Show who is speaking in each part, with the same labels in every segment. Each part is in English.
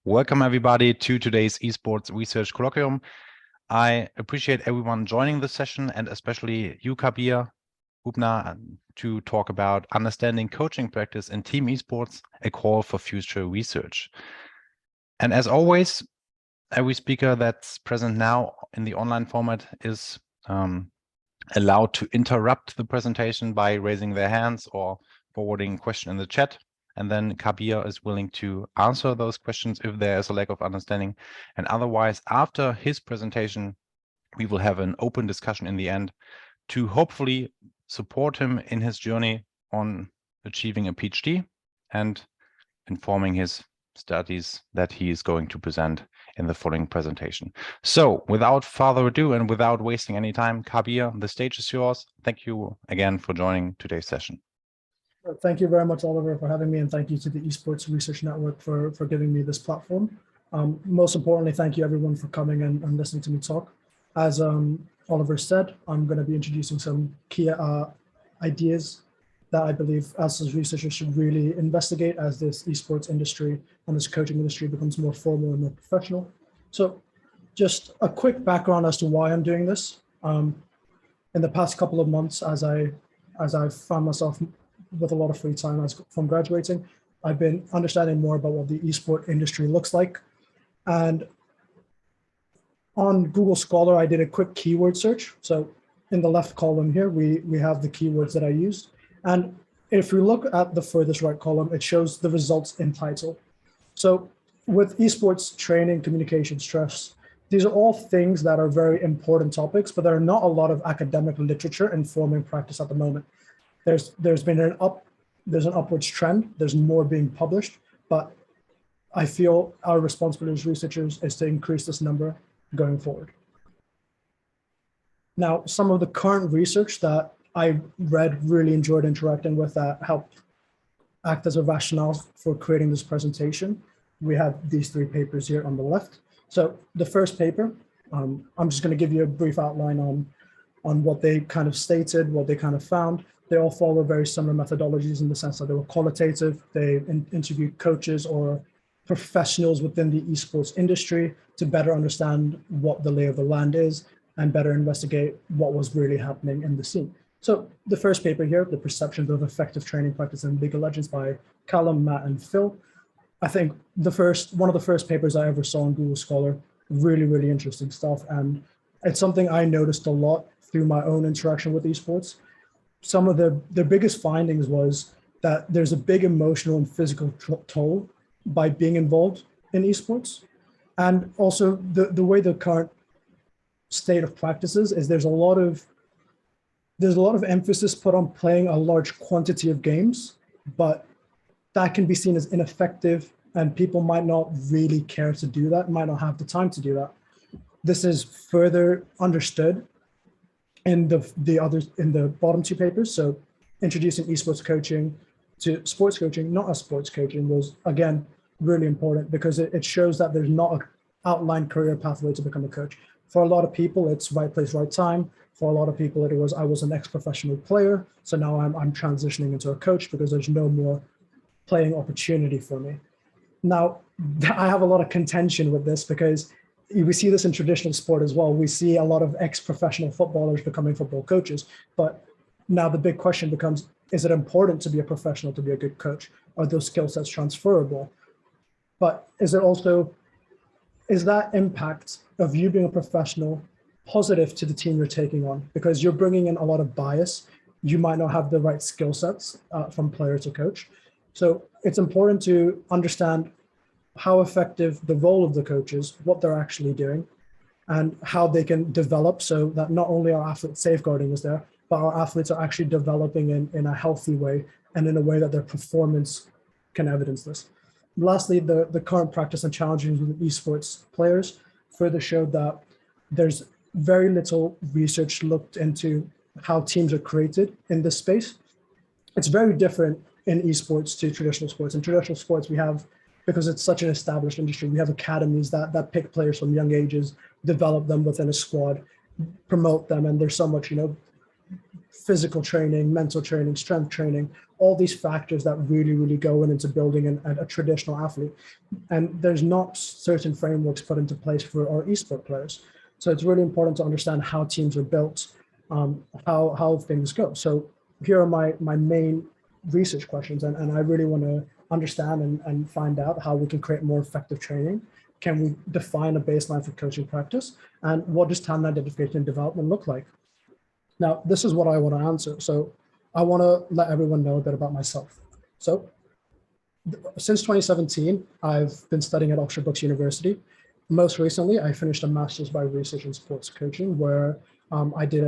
Speaker 1: Welcome everybody to today's Esports Research Colloquium. I appreciate everyone joining this session and especially you, Kabir Bubna, to talk about understanding coaching practice in team esports, a call for future research. And as always, every speaker that's present now in the online format is allowed to interrupt the presentation by raising their hands or forwarding a question in the chat. And then Kabir is willing to answer those questions if there is a lack of understanding. And otherwise, after his presentation, we will have an open discussion in the end to hopefully support him in his journey on achieving a PhD and informing his studies that he is going to present in the following presentation. So without further ado and without wasting any time, Kabir, the stage is yours. Thank you again for joining today's session.
Speaker 2: Thank you very much, Oliver, for having me, and thank you to the Esports Research Network for giving me this platform. Most importantly, thank you everyone for coming and listening to me talk. As Oliver said, I'm going to be introducing some key ideas that I believe us as researchers should really investigate as this esports industry and this coaching industry becomes more formal and more professional. So just a quick background as to why I'm doing this. In the past couple of months, as I found myself with a lot of free time from graduating, I've been understanding more about what the esport industry looks like. And on Google Scholar, I did a quick keyword search. So in the left column here, we have the keywords that I used. And if we look at the furthest right column, it shows the results in title. So with esports training, communication, stress, these are all things that are very important topics, but there are not a lot of academic literature informing practice at the moment. There's been an upwards trend. There's more being published, but I feel our responsibility as researchers is to increase this number going forward. Now, some of the current research that I read, really enjoyed interacting with, that helped act as a rationale for creating this presentation. We have these three papers here on the left. So the first paper, I'm just going to give you a brief outline on what they kind of stated, what they kind of found. They all follow very similar methodologies in the sense that they were qualitative. They interviewed coaches or professionals within the esports industry to better understand what the lay of the land is and better investigate what was really happening in the scene. So the first paper here, The Perceptions of Effective Training Practice in League of Legends by Callum, Matt, and Phil. I think one of the first papers I ever saw on Google Scholar, really, really interesting stuff. And it's something I noticed a lot through my own interaction with esports. Some of their biggest findings was that there's a big emotional and physical toll by being involved in esports. And also the way the current state of practices is there's a lot of emphasis put on playing a large quantity of games, but that can be seen as ineffective and people might not really care to do that, might not have the time to do that. This is further understood in the bottom two papers. So introducing esports coaching to sports coaching, not as sports coaching, was again really important because it shows that there's not an outlined career pathway to become a coach. For a lot of people, it's right place, right time. For a lot of people, it was I was an ex-professional player, so now I'm transitioning into a coach because there's no more playing opportunity for me. Now, I have a lot of contention with this because we see this in traditional sport as well. We see a lot of ex-professional footballers becoming football coaches. But now the big question becomes, is it important to be a professional to be a good coach? Are those skill sets transferable? But is that impact of you being a professional positive to the team you're taking on? Because you're bringing in a lot of bias. You might not have the right skill sets from player to coach. So it's important to understand how effective the role of the coaches, what they're actually doing, and how they can develop so that not only our athlete safeguarding is there, but our athletes are actually developing in a healthy way and in a way that their performance can evidence this. Lastly, the current practice and challenges with esports players further showed that there's very little research looked into how teams are created in this space. It's very different in esports to traditional sports. In traditional sports, we have, because it's such an established industry, we have academies that pick players from young ages, develop them within a squad, promote them, and there's so much, physical training, mental training, strength training, all these factors that really go into building a traditional athlete. And there's not certain frameworks put into place for our esport players. So it's really important to understand how teams are built, how things go. So here are my main research questions, and I really want to understand and find out how we can create more effective training. Can we define a baseline for coaching practice? And what does talent identification and development look like? Now, this is what I want to answer. So I want to let everyone know a bit about myself. So since 2017, I've been studying at Oxford Brookes University. Most recently, I finished a master's by research in sports coaching, where I did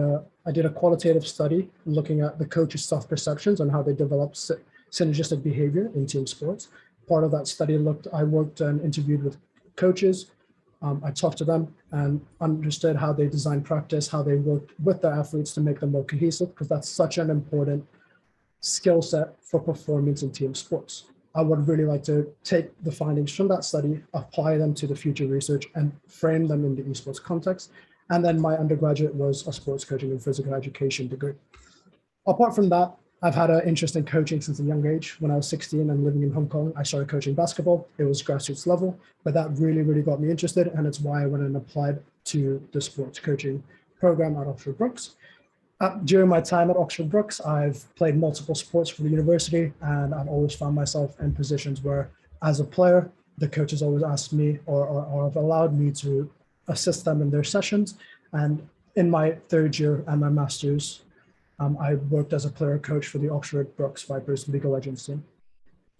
Speaker 2: a qualitative study looking at the coaches' self-perceptions and how they develop synergistic behavior in team sports. Part of that study I worked and interviewed with coaches. I talked to them and understood how they design practice, how they work with their athletes to make them more cohesive, because that's such an important skill set for performance in team sports. I would really like to take the findings from that study, apply them to the future research, and frame them in the esports context. And then my undergraduate was a sports coaching and physical education degree. Apart from that, I've had an interest in coaching since a young age. When I was 16 and living in Hong Kong, I started coaching basketball. It was grassroots level, but that really got me interested. And it's why I went and applied to the sports coaching program at Oxford Brookes. During my time at Oxford Brookes, I've played multiple sports for the university, and I've always found myself in positions where, as a player, the coaches always asked me or have allowed me to assist them in their sessions. And in my third year and my master's, I worked as a player coach for the Oxford Brookes Vipers League of Legends team.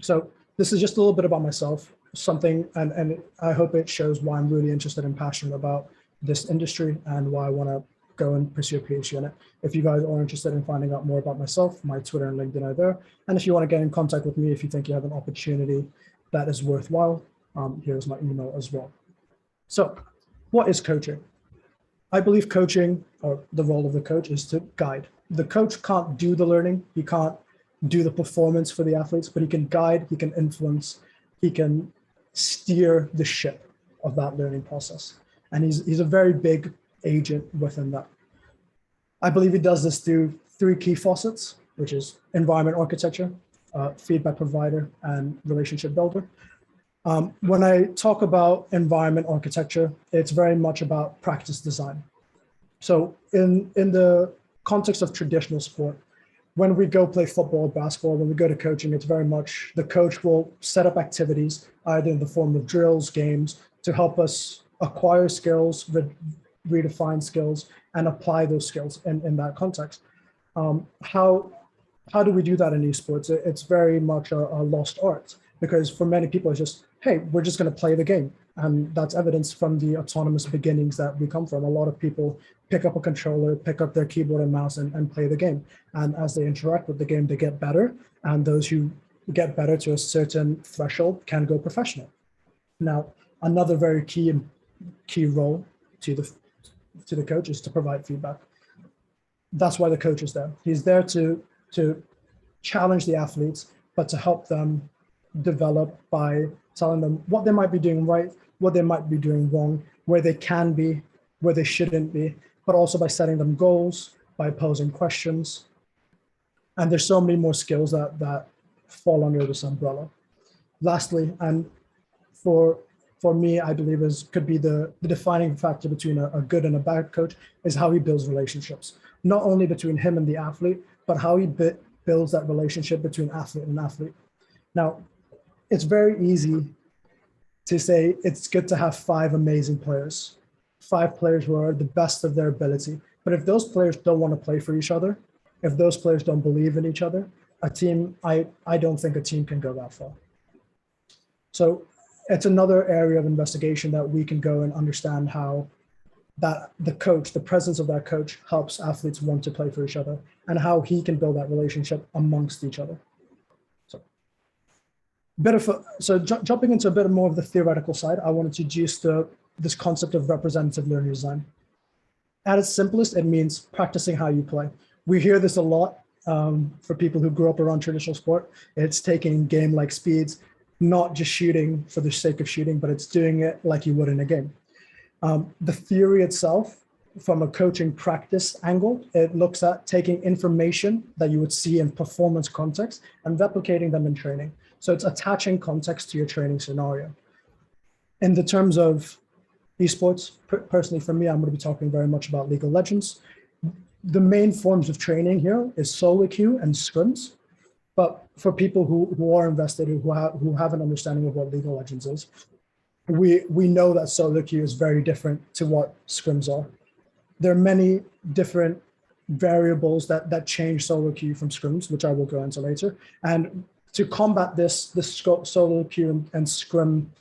Speaker 2: So this is just a little bit about myself, something, and I hope it shows why I'm really interested and passionate about this industry and why I want to go and pursue a PhD in it. If you guys are interested in finding out more about myself, my Twitter and LinkedIn are there. And if you want to get in contact with me, if you think you have an opportunity that is worthwhile, here's my email as well. So what is coaching? I believe coaching, or the role of the coach, is to guide. The coach can't do the learning. He can't do the performance for the athletes, but he can guide, he can influence, he can steer the ship of that learning process. And he's a very big agent within that. I believe he does this through three key facets, which is environment architecture, feedback provider, and relationship builder. When I talk about environment architecture, it's very much about practice design. So in the context of traditional sport, when we go play football or basketball, when we go to coaching, it's very much the coach will set up activities, either in the form of drills, games, to help us acquire skills, redefine skills, and apply those skills in that context. How do we do that in esports? It's very much a lost art, because for many people, it's just, hey, we're just going to play the game. And that's evidence from the autonomous beginnings that we come from. A lot of people pick up a controller, pick up their keyboard and mouse and play the game. And as they interact with the game, they get better. And those who get better to a certain threshold can go professional. Now, another very key role to the coach is to provide feedback. That's why the coach is there. He's there to challenge the athletes, but to help them develop by telling them what they might be doing right, what they might be doing wrong, where they can be, where they shouldn't be, but also by setting them goals, by posing questions. And there's so many more skills that fall under this umbrella. Lastly, and for me, I believe could be the defining factor between a good and a bad coach is how he builds relationships, not only between him and the athlete, but how he builds that relationship between athlete and athlete. Now, it's very easy to say it's good to have 5 amazing players, 5 players who are the best of their ability. But if those players don't want to play for each other, if those players don't believe in each other, a team, I don't think a team can go that far. So it's another area of investigation that we can go and understand how that the coach, the presence of that coach, helps athletes want to play for each other, and how he can build that relationship amongst each other. Jumping into a bit more of the theoretical side, I want to introduce this concept of representative learning design. At its simplest, it means practicing how you play. We hear this a lot for people who grew up around traditional sport. It's taking game-like speeds, not just shooting for the sake of shooting, but it's doing it like you would in a game. The theory itself from a coaching practice angle, it looks at taking information that you would see in performance context and replicating them in training. So it's attaching context to your training scenario. In the terms of esports, personally for me, I'm going to be talking very much about League of Legends. The main forms of training here is solo queue and scrims. But for people who are invested, who have an understanding of what League of Legends is, we know that solo queue is very different to what scrims are. There are many different variables that change solo queue from scrims, which I will go into later. And to combat this solo queue and scrim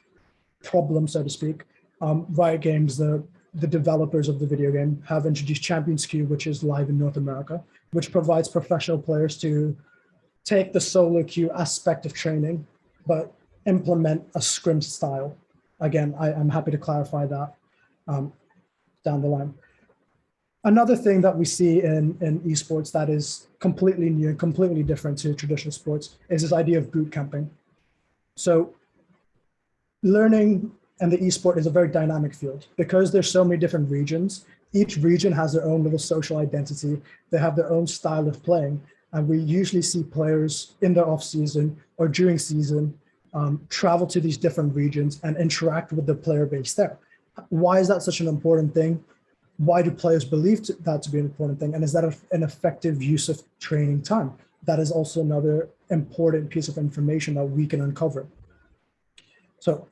Speaker 2: problem, so to speak, Riot Games, the developers of the video game, have introduced Champions Queue, which is live in North America, which provides professional players to take the solo queue aspect of training, but implement a scrim style. Again, I'm happy to clarify that down the line. Another thing that we see in esports that is completely new and completely different to traditional sports is this idea of boot camping. So learning and the esport is a very dynamic field because there's so many different regions. Each region has their own little social identity. They have their own style of playing. And we usually see players in their off season or during season travel to these different regions and interact with the player base there. Why is that such an important thing? Why do players believe that to be an important thing? And is that an effective use of training time? That is also another important piece of information that we can uncover. So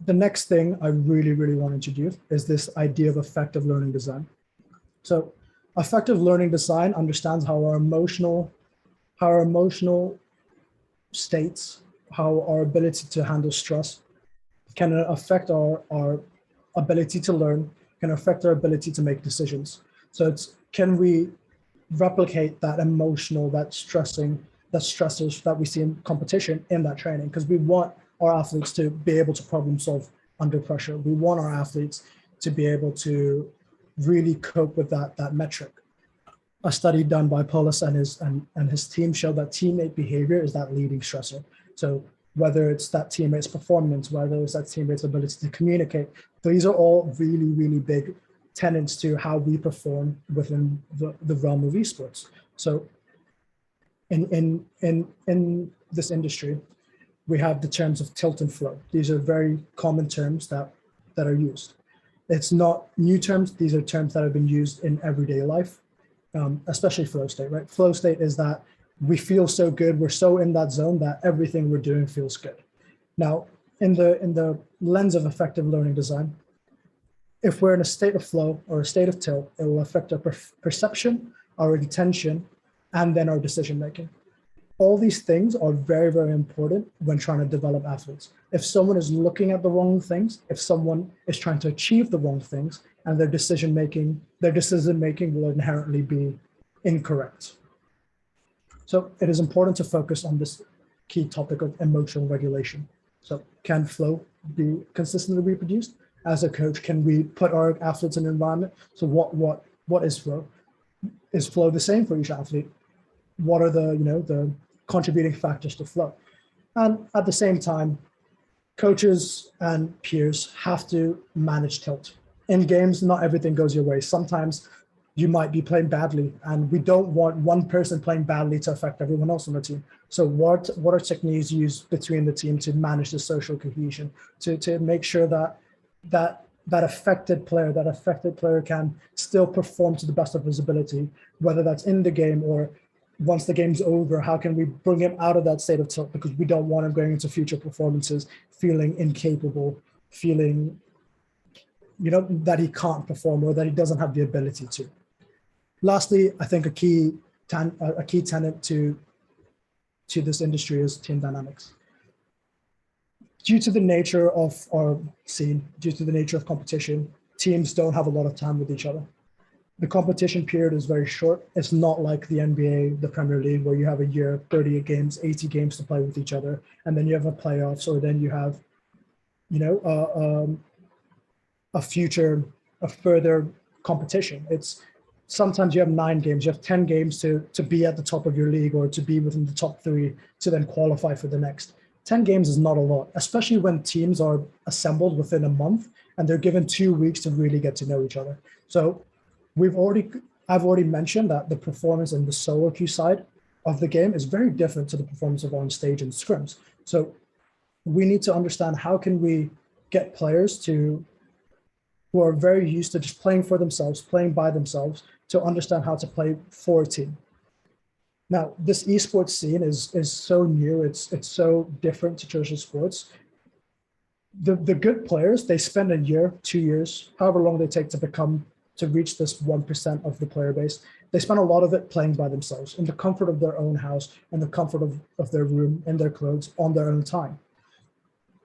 Speaker 2: the next thing I really, really want to introduce is this idea of effective learning design. So effective learning design understands how our emotional states, how our ability to handle stress can affect our ability to learn, can affect our ability to make decisions. So can we replicate that emotional, that stressors that we see in competition in that training? Because we want our athletes to be able to problem solve under pressure. We want our athletes to be able to really cope with that metric. A study done by Paulus and his team showed that teammate behavior is that leading stressor. So whether it's that teammate's performance, whether it's that teammate's ability to communicate, these are all really, really big tenets to how we perform within the realm of esports. So in this industry, we have the terms of tilt and flow. These are very common terms that are used. It's not new terms. These are terms that have been used in everyday life, especially flow state, right? Flow state is that we feel so good. We're so in that zone that everything we're doing feels good. Now, in the lens of effective learning design, if we're in a state of flow or a state of tilt, it will affect our perception, our intention, and then our decision-making. All these things are very, very important when trying to develop athletes. If someone is looking at the wrong things, if someone is trying to achieve the wrong things, and their decision-making will inherently be incorrect. So it is important to focus on this key topic of emotional regulation. So can flow be consistently reproduced? As a coach, can we put our athletes in an environment? So what is flow? Is flow the same for each athlete? What are the contributing factors to flow? And at the same time, coaches and peers have to manage tilt. In games, not everything goes your way. Sometimes you might be playing badly, and we don't want one person playing badly to affect everyone else on the team. So what are techniques used between the team to manage the social cohesion, to make sure that affected player can still perform to the best of his ability, whether that's in the game or once the game's over, how can we bring him out of that state of tilt? Because we don't want him going into future performances feeling incapable, feeling that he can't perform or that he doesn't have the ability to. Lastly, I think a key tenet to this industry is team dynamics. Due to the nature of our scene, due to the nature of competition, teams don't have a lot of time with each other. The competition period is very short. It's not like the NBA, the Premier League, where you have a year, 38 games, 80 games to play with each other, and then you have a playoffs, or then you have, a further competition. It's sometimes you have 9 games, you have 10 games to be at the top of your league or to be within the top 3 to then qualify for the next. 10 games is not a lot, especially when teams are assembled within a month and they're given 2 weeks to really get to know each other. So I've already mentioned that the performance in the solo queue side of the game is very different to the performance of on stage and scrims. So we need to understand how can we get players who are very used to just playing for themselves, playing by themselves, to understand how to play for a team. Now, this esports scene is so new. It's so different to traditional sports. The good players, they spend a year, 2 years, however long they take to reach this 1% of the player base. They spend a lot of it playing by themselves in the comfort of their own house, in the comfort of their room, in their clothes, on their own time.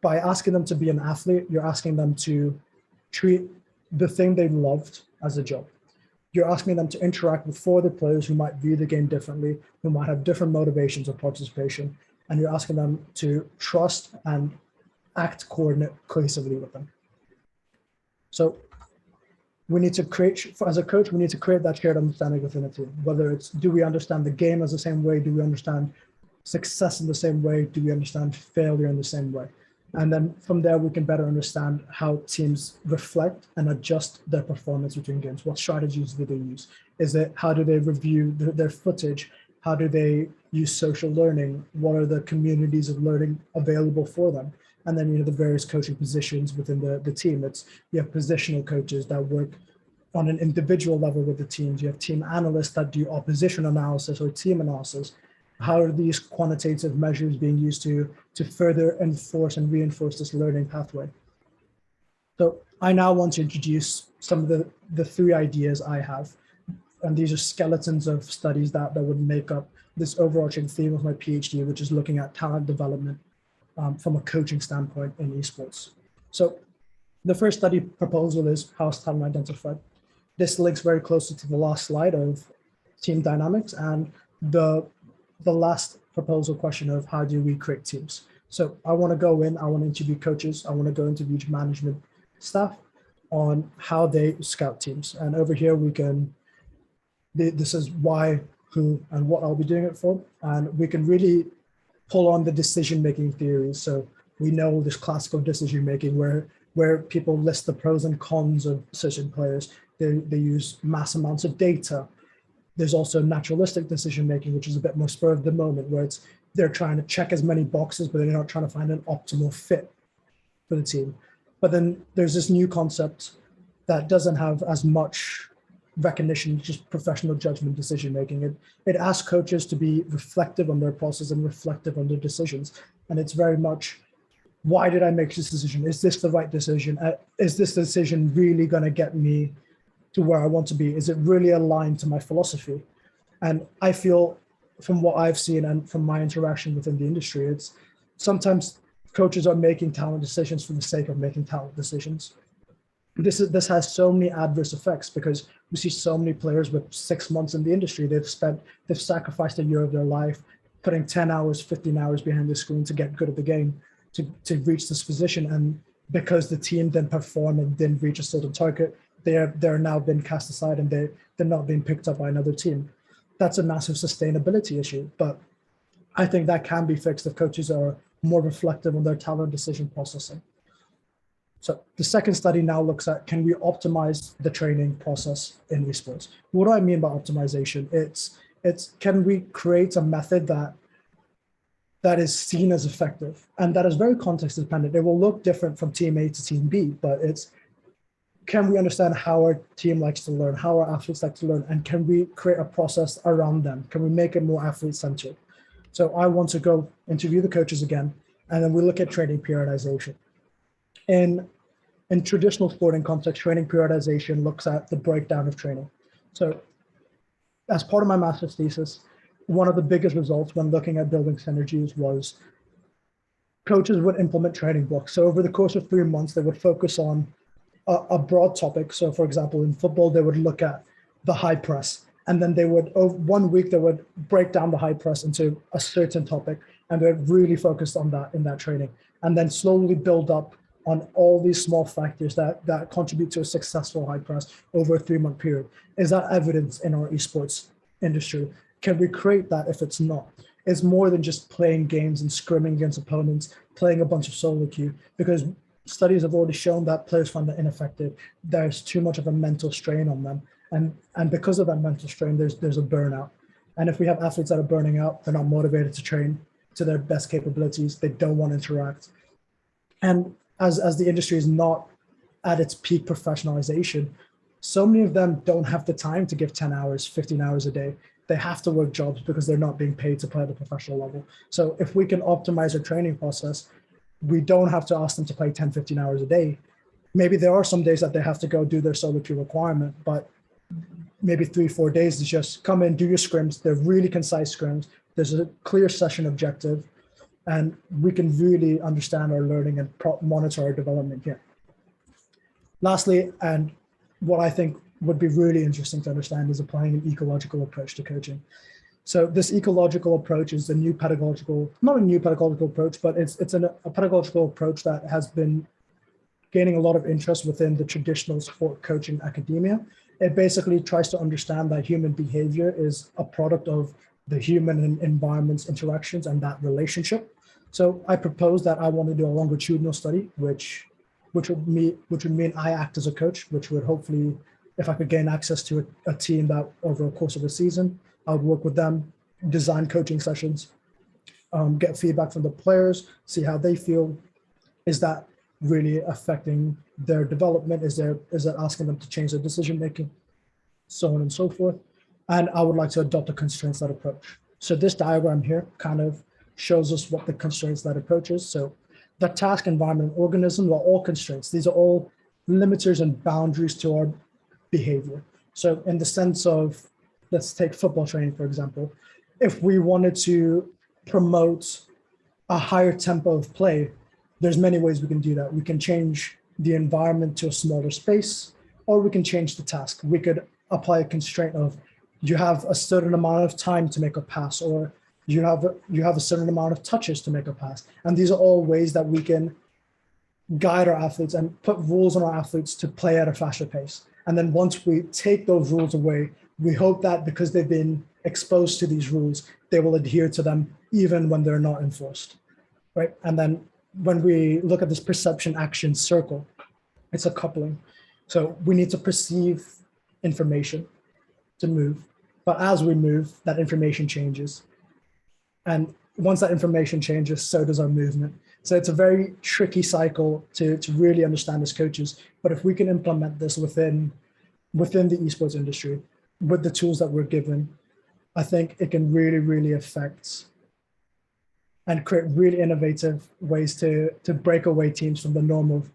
Speaker 2: By asking them to be an athlete, you're asking them to treat the thing they loved as a job. You're asking them to interact with 4 other players who might view the game differently, who might have different motivations of participation, and you're asking them to trust and act cohesively with them. So we need to create, as a coach, we need to create that shared understanding within a team, whether it's, do we understand the game as the same way? Do we understand success in the same way? Do we understand failure in the same way? And then from there, we can better understand how teams reflect and adjust their performance between games. What strategies do they use? Is it, how do they review their footage? How do they use social learning? What are the communities of learning available for them? And then, the various coaching positions within the team. You have positional coaches that work on an individual level with the teams. You have team analysts that do opposition analysis or team analysis. How are these quantitative measures being used to further enforce and reinforce this learning pathway? So I now want to introduce some of the 3 ideas I have. And these are skeletons of studies that would make up this overarching theme of my PhD, which is looking at talent development from a coaching standpoint in esports. So the first study proposal is how is talent identified? This links very closely to the last slide of team dynamics and the last proposal question of how do we create teams? So I want to go in, I want to interview coaches, I want to go interview management staff on how they scout teams. And over here this is why, who, and what I'll be doing it for. And we can really pull on the decision-making theories. So we know this classical decision-making where people list the pros and cons of certain players. They use mass amounts of data. There's also naturalistic decision-making, which is a bit more spur of the moment, where they're trying to check as many boxes, but they're not trying to find an optimal fit for the team. But then there's this new concept that doesn't have as much recognition, just professional judgment decision-making. It asks coaches to be reflective on their process and reflective on their decisions. And it's very much, why did I make this decision? Is this the right decision? Is this decision really going to get me to where I want to be? Is it really aligned to my philosophy? And I feel from what I've seen and from my interaction within the industry, it's sometimes coaches are making talent decisions for the sake of making talent decisions. This has so many adverse effects because we see so many players with 6 months in the industry. They've sacrificed a year of their life, putting 10 hours, 15 hours behind the screen to get good at the game, to reach this position. And because the team didn't perform and didn't reach a certain target, they're now been cast aside and they're not being picked up by another team. That's a massive sustainability issue. But I think that can be fixed if coaches are more reflective on their talent decision processing. So the second study now looks at, can we optimize the training process in esports? What do I mean by optimization? It's can we create a method that is seen as effective? And that is very context dependent. It will look different from team A to team B, but can we understand how our team likes to learn, how our athletes like to learn, and can we create a process around them? Can we make it more athlete-centered? So I want to go interview the coaches again, and then we look at training periodization. In traditional sporting context, training periodization looks at the breakdown of training. So as part of my master's thesis, one of the biggest results when looking at building synergies was coaches would implement training blocks. So over the course of 3 months, they would focus on a broad topic. So for example, in football, they would look at the high press. And then they would, over 1 week, they would break down the high press into a certain topic. And they're really focused on that in that training. And then slowly build up on all these small factors that contribute to a successful high press over a 3-month period. Is that evidence in our esports industry? Can we create that if it's not? It's more than just playing games and scrimming against opponents, playing a bunch of solo queue, because studies have already shown that players find that ineffective. There's too much of a mental strain on them. And because of that mental strain, there's a burnout. And if we have athletes that are burning out, they're not motivated to train to their best capabilities. They don't want to interact. And as the industry is not at its peak professionalization, so many of them don't have the time to give 10 hours, 15 hours a day. They have to work jobs because they're not being paid to play at the professional level. So if we can optimize our training process, we don't have to ask them to play 10, 15 hours a day. Maybe there are some days that they have to go do their solo queue requirement, but maybe 3-4 days is just come in, do your scrims. They're really concise scrims. There's a clear session objective, and we can really understand our learning and monitor our development here. Lastly, and what I think would be really interesting to understand is applying an ecological approach to coaching. So this ecological approach is a new pedagogical, not a new pedagogical approach, but it's a pedagogical approach that has been gaining a lot of interest within the traditional sport coaching academia. It basically tries to understand that human behavior is a product of the human and environment's interactions and that relationship. So I propose that I want to do a longitudinal study, which would mean I act as a coach, which would hopefully, if I could gain access to a team that over a course of a season, I would work with them, design coaching sessions, get feedback from the players, see how they feel. Is that really affecting their development? Is that asking them to change their decision making? So on and so forth. And I would like to adopt a constraints-led approach. So this diagram here kind of shows us what the constraints-led approach is. So the task, environment, organism are all constraints. These are all limiters and boundaries to our behavior. So in the sense of, let's take football training, for example. If we wanted to promote a higher tempo of play, there's many ways we can do that. We can change the environment to a smaller space, or we can change the task. We could apply a constraint of you have a certain amount of time to make a pass, or you have a certain amount of touches to make a pass. And these are all ways that we can guide our athletes and put rules on our athletes to play at a faster pace. And then once we take those rules away, we hope that because they've been exposed to these rules, they will adhere to them even when they're not enforced, right? And then when we look at this perception action circle, it's a coupling. So we need to perceive information to move, but as we move, that information changes. And once that information changes, so does our movement. So it's a very tricky cycle to really understand as coaches. But if we can implement this within the esports industry with the tools that we're given, I think it can really, really affect and create really innovative ways to break away teams from the norm of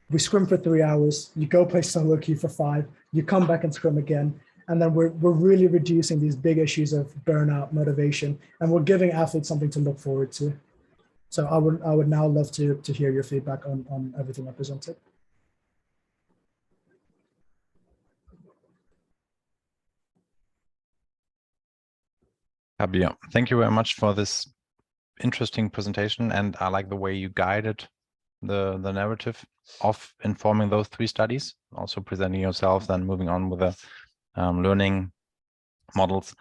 Speaker 2: we scrim for 3 hours, you go play solo queue for 5, you come back and scrim again. And then we're really reducing these big issues of burnout, motivation, and we're giving athletes something to look forward to. So I would now love to hear your feedback on everything I presented.
Speaker 1: Kabir, thank you very much for this interesting presentation, and I like the way you guided the narrative of informing those 3 studies, also presenting yourself, then moving on with the learning models.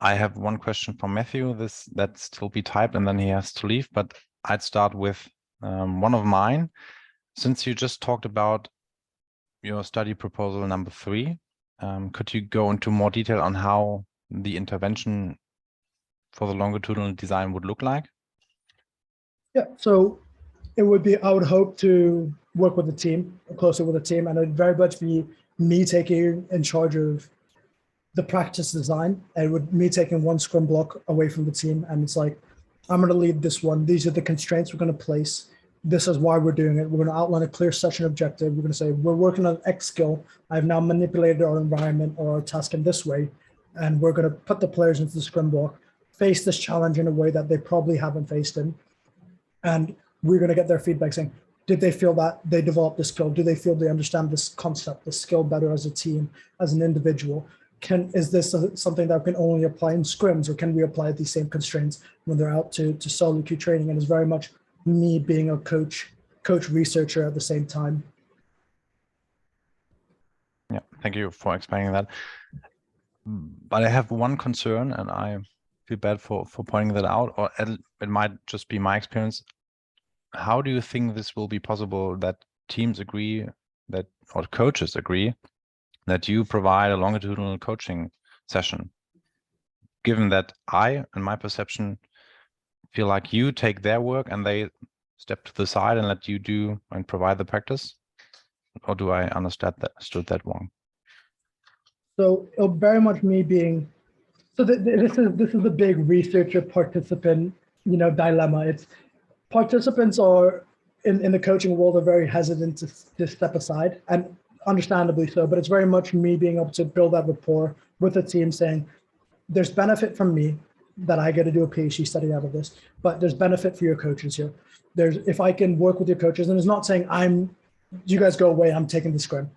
Speaker 1: I have one question from Matthew, that's still be typed, and then he has to leave, but I'd start with one of mine. Since you just talked about your study proposal number 3, could you go into more detail on how the intervention for the longitudinal design would look like?
Speaker 2: Yeah, so it would be, I would hope to work with the team, closer with the team, and it'd very much be me taking in charge of the practice design. And it would me taking one scrum block away from the team. And it's like, I'm going to lead this one. These are the constraints we're going to place. This is why we're doing it. We're going to outline a clear session objective. We're going to say, we're working on X skill. I've now manipulated our environment or our task in this way. And we're going to put the players into the scrum block, face this challenge in a way that they probably haven't faced it. And we're going to get their feedback saying, did they feel that they developed this skill? Do they feel they understand this concept, this skill better as a team, as an individual? Is this something that can only apply in scrims, or can we apply these same constraints when they're out to solo queue training? And it's very much me being a coach researcher at the same time.
Speaker 1: Yeah, thank you for explaining that. But I have one concern, and I feel bad for pointing that out, or it might just be my experience. How do you think this will be possible that teams agree that, or coaches agree that you provide a longitudinal coaching session, given that I, in my perception, feel like you take their work and they step to the side and let you do and provide the practice? Or do I understood that wrong?
Speaker 2: So it'll very much me being, so this is the big researcher participant, dilemma. It's participants are in the coaching world are very hesitant to step aside, and understandably so, but it's very much me being able to build that rapport with the team, saying there's benefit from me that I get to do a PhD study out of this, but there's benefit for your coaches here. If I can work with your coaches, and it's not saying you guys go away, I'm taking the scrim.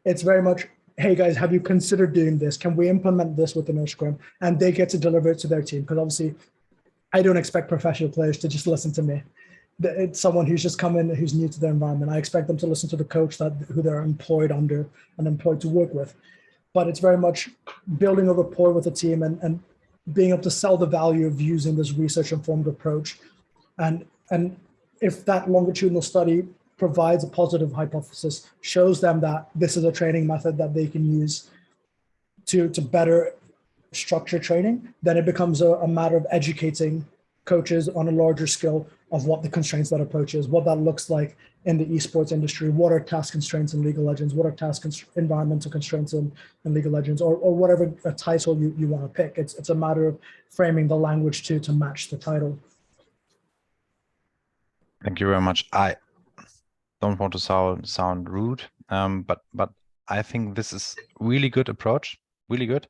Speaker 2: It's very much, hey guys, have you considered doing this? Can we implement this within our scrim? And they get to deliver it to their team, because obviously I don't expect professional players to just listen to me. It's someone who's just come in, who's new to their environment. I expect them to listen to the coach who they're employed under and employed to work with. But it's very much building a rapport with the team and being able to sell the value of using this research-informed approach. And if that longitudinal study provides a positive hypothesis, shows them that this is a training method that they can use to better structure training, then it becomes a matter of educating coaches on a larger scale of what the constraints that approach is, what that looks like in the esports industry, what are task constraints in League of Legends, what are environmental constraints in League of Legends, or whatever a title you want to pick. It's a matter of framing the language to match the title.
Speaker 1: Thank you very much. I don't want to sound rude, but I think this is really good approach, really good.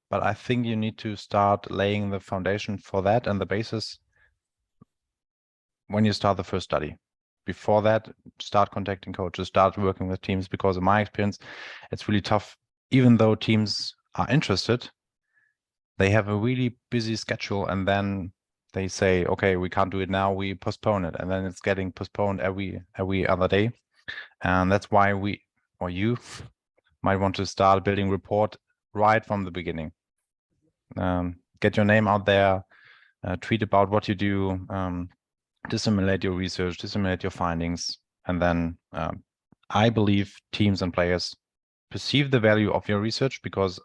Speaker 1: But I think you need to start laying the foundation for that and the basis when you start the first study. Before that, start contacting coaches, start working with teams, because in my experience, it's really tough. Even though teams are interested, they have a really busy schedule, and then they say, okay, we can't do it now, we postpone it. And then it's getting postponed every other day. And that's why you might want to start building rapport right from the beginning. Get your name out there, tweet about what you do, disseminate your research, disseminate your findings, and then I believe teams and players perceive the value of your research because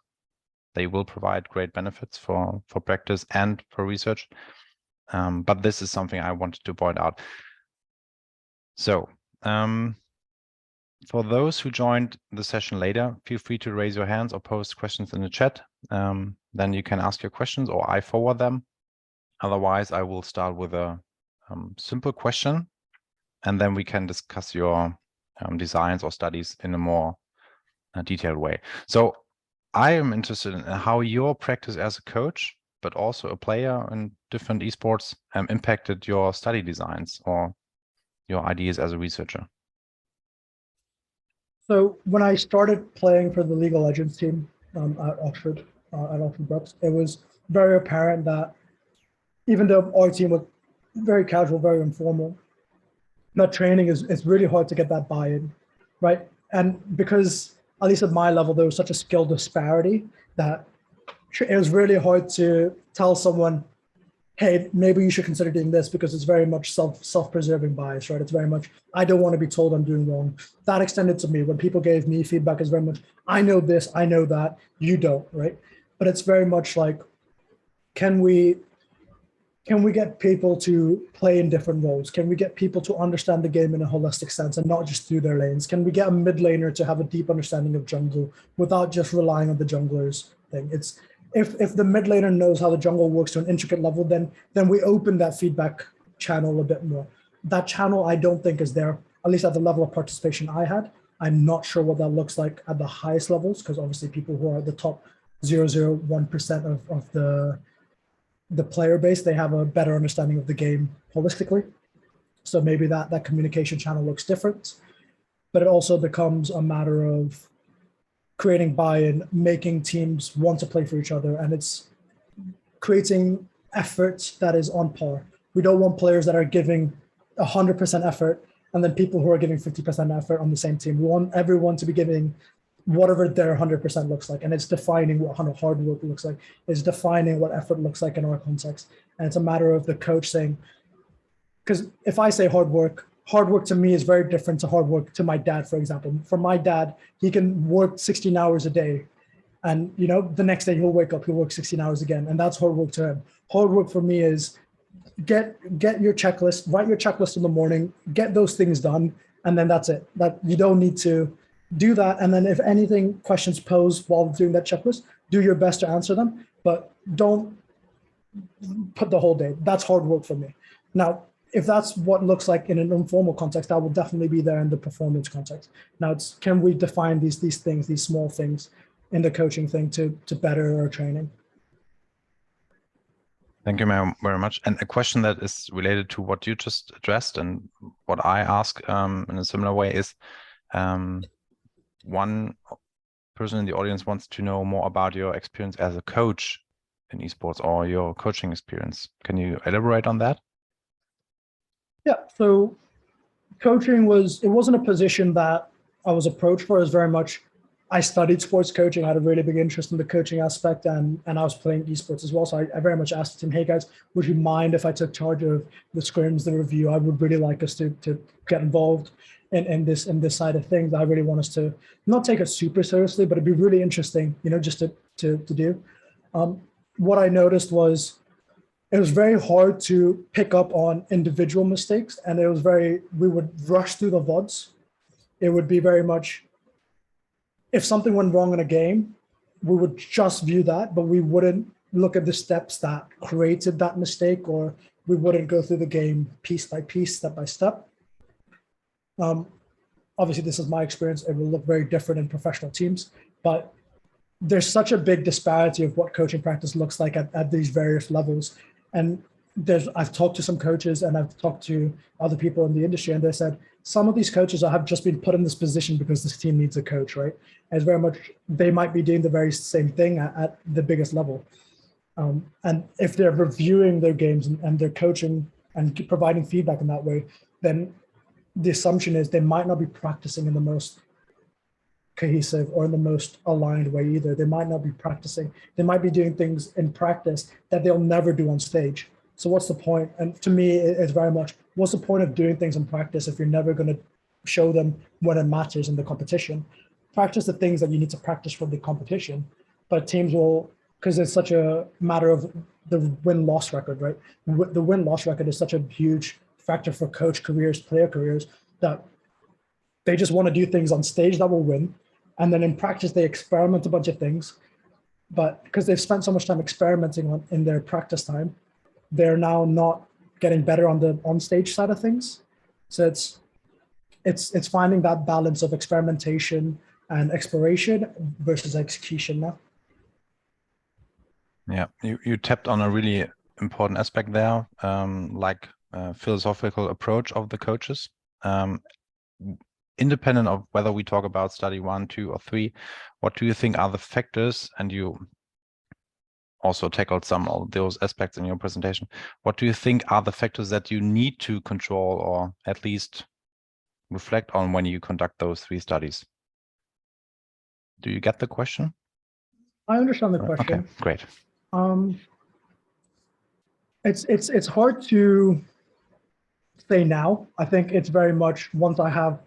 Speaker 1: they will provide great benefits for practice and for research. But this is something I wanted to point out. So for those who joined the session later, feel free to raise your hands or post questions in the chat. Then you can ask your questions or I forward them. Otherwise, I will start with a simple question, and then we can discuss your designs or studies in a more detailed way. So I am interested in how your practice as a coach, but also a player in different esports, impacted your study designs or your ideas as a researcher.
Speaker 2: So when I started playing for the League of Legends team at Oxford Brookes, it was very apparent that even though our team was very casual, very informal, that training is really hard to get that buy-in, right? And because, at least at my level, there was such a skill disparity that it was really hard to tell someone, hey, maybe you should consider doing this, because it's very much self-preserving bias, right? It's very much, I don't want to be told I'm doing wrong. That extended to me. When people gave me feedback, is very much, I know this, I know that, you don't, right? But it's very much like, can we get people to play in different roles? Can we get people to understand the game in a holistic sense and not just through their lanes? Can we get a mid laner to have a deep understanding of jungle without just relying on the jungler's thing? It's if the mid laner knows how the jungle works to an intricate level, then we open that feedback channel a bit more. That channel, I don't think, is there, at least at the level of participation I had. I'm not sure what that looks like at the highest levels, because obviously people who are at the top 0.001% of the player base, they have a better understanding of the game holistically. So maybe that communication channel looks different, but it also becomes a matter of creating buy-in, making teams want to play for each other, and it's creating effort that is on par. We don't want players that are giving 100% effort and then people who are giving 50% effort on the same team. We want everyone to be giving whatever their 100% looks like, and it's defining what hard work looks like. It's defining what effort looks like in our context, and it's a matter of the coach saying, because if I say hard work, hard work to me is very different to hard work to my dad, for example. For my dad, he can work 16 hours a day, and the next day he'll wake up, he'll work 16 hours again, and that's hard work to him. Hard work for me is get your checklist, write your checklist in the morning, get those things done, and then that's it. That you don't need to do that. And then if anything questions posed while doing that checklist, do your best to answer them, but don't put the whole day. That's hard work for me. Now, if that's what looks like in an informal context, I will definitely be there in the performance context. Now, it's can we define these things, these small things in the coaching thing to better our training?
Speaker 1: Thank you very much. And a question that is related to what you just addressed and what I ask in a similar way is, one person in the audience wants to know more about your experience as a coach in esports or your coaching experience. Can you elaborate on that?
Speaker 2: Yeah, so coaching wasn't a position that I was approached for. It was very much, I studied sports coaching. I had a really big interest in the coaching aspect, and I was playing esports as well. So I very much asked him, hey guys, would you mind if I took charge of the scrims, the review? I would really like us to get involved in this side of things. I really want us to not take it super seriously, but it'd be really interesting, just to do. What I noticed was it was very hard to pick up on individual mistakes, and we would rush through the VODs. It would be very much, if something went wrong in a game, we would just view that, but we wouldn't look at the steps that created that mistake, or we wouldn't go through the game piece by piece, step by step. Obviously, this is my experience. It will look very different in professional teams, but there's such a big disparity of what coaching practice looks like at these various levels. And I've talked to some coaches and I've talked to other people in the industry, and they said some of these coaches have just been put in this position because this team needs a coach, right? And it's very much, they might be doing the very same thing at the biggest level. And if they're reviewing their games and they're coaching and providing feedback in that way, then the assumption is they might not be practicing in the most cohesive or in the most aligned way either. They might not be practicing. They might be doing things in practice that they'll never do on stage. So what's the point? And to me, it's very much, what's the point of doing things in practice if you're never going to show them when it matters in the competition? Practice the things that you need to practice for the competition, but teams will, because it's such a matter of the win-loss record, right? The win-loss record is such a huge factor for coach careers, player careers, that they just want to do things on stage that will win. And then in practice, they experiment a bunch of things, but because they've spent so much time experimenting in their practice time, they're now not getting better on the on-stage side of things. So it's finding that balance of experimentation and exploration versus execution now.
Speaker 1: Yeah, you tapped on a really important aspect there, like philosophical approach of the coaches. Independent of whether we talk about study 1, 2, or 3, what do you think are the factors, and you also tackled some of those aspects in your presentation, what do you think are the factors that you need to control or at least reflect on when you conduct those 3 studies? Do you get the question?
Speaker 2: I understand the question.
Speaker 1: Okay, great.
Speaker 2: It's hard to say now. I think it's very much, once I have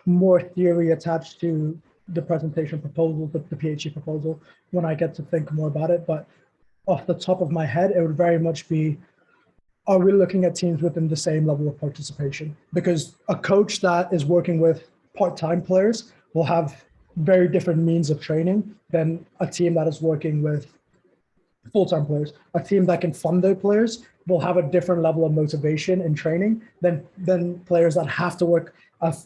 Speaker 2: more theory attached to the presentation proposal, the PhD proposal, when I get to think more about it. But off the top of my head, it would very much be, are we looking at teams within the same level of participation? Because a coach that is working with part-time players will have very different means of training than a team that is working with full-time players. A team that can fund their players will have a different level of motivation in training than players that have to work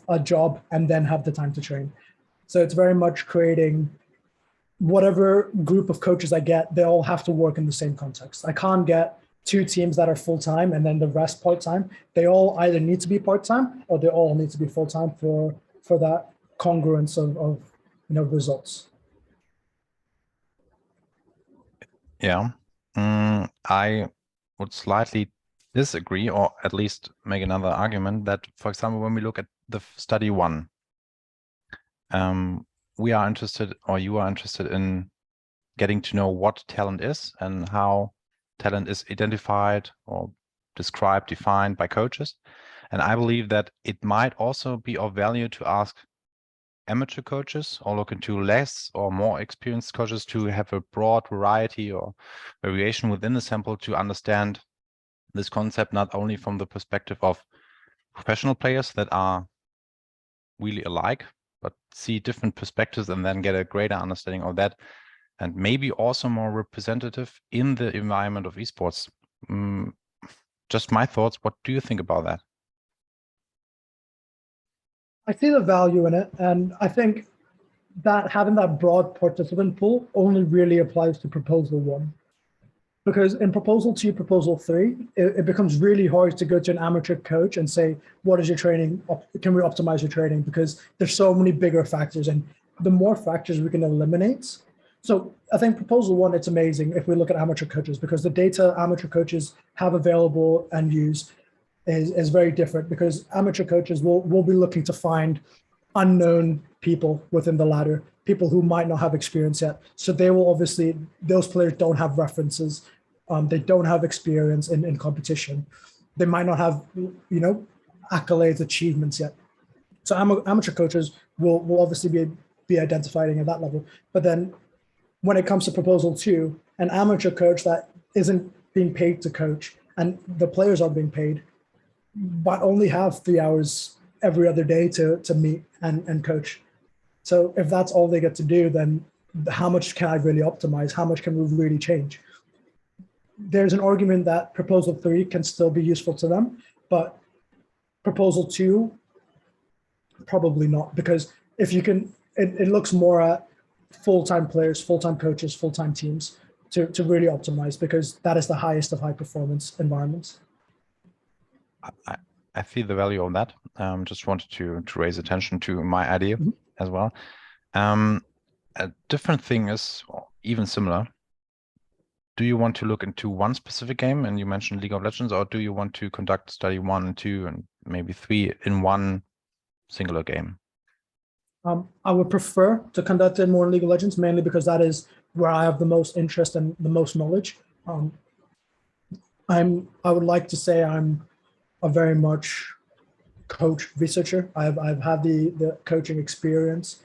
Speaker 2: a job and then have the time to train. So it's very much creating whatever group of coaches I get, they all have to work in the same context. I can't get 2 teams that are full-time and then the rest part-time. They all either need to be part-time or they all need to be full-time for that congruence of results.
Speaker 1: Yeah, I would slightly disagree, or at least make another argument that, for example, when we look at the study 1, we are interested, or you are interested in getting to know what talent is and how talent is identified or described, defined by coaches. And I believe that it might also be of value to ask amateur coaches or look into less or more experienced coaches to have a broad variety or variation within the sample to understand this concept, not only from the perspective of professional players that are really alike, but see different perspectives and then get a greater understanding of that, and maybe also more representative in the environment of esports. Just my thoughts. What do you think about that?
Speaker 2: I see the value in it, and I think that having that broad participant pool only really applies to proposal 1. Because in proposal 2, proposal 3, it becomes really hard to go to an amateur coach and say, what is your training? Can we optimize your training? Because there's so many bigger factors, and the more factors we can eliminate. So I think proposal 1, it's amazing if we look at amateur coaches, because the data amateur coaches have available and use is very different, because amateur coaches will be looking to find unknown people within the ladder, people who might not have experience yet. So they will obviously, those players don't have references. They don't have experience in competition. They might not have, accolades, achievements yet. So amateur coaches will obviously be identifying at that level. But then when it comes to proposal 2, an amateur coach that isn't being paid to coach and the players are being paid, but only have 3 hours every other day to meet and coach. So if that's all they get to do, then how much can I really optimize? How much can we really change? There's an argument that proposal 3 can still be useful to them, but proposal 2, probably not, because if you can, it looks more at full-time players, full-time coaches, full-time teams to really optimize, because that is the highest of high performance environments.
Speaker 1: I feel the value of that. Just wanted to raise attention to my idea as well. A different thing is, even similar. Do you want to look into one specific game, and you mentioned League of Legends, or do you want to conduct study 1 and 2 and maybe 3 in one singular game?
Speaker 2: I would prefer to conduct it more in League of Legends, mainly because that is where I have the most interest and the most knowledge. I would like to say I'm a very much coach researcher. I've had the coaching experience,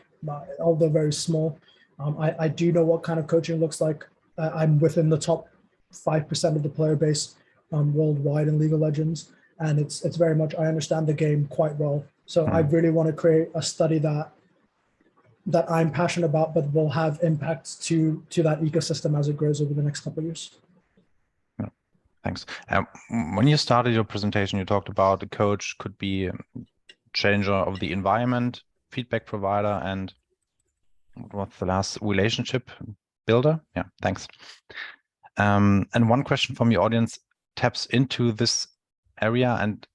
Speaker 2: although very small. I do know what kind of coaching looks like. I'm within the top 5% of the player base worldwide in League of Legends, and it's very much, I understand the game quite well. So I really want to create a study that I'm passionate about, but will have impacts to that ecosystem as it grows over the next couple of years.
Speaker 1: Thanks. When you started your presentation, you talked about the coach could be a changer of the environment, feedback provider, and what's the last, relationship builder? Yeah, thanks. And one question from the audience taps into this area, and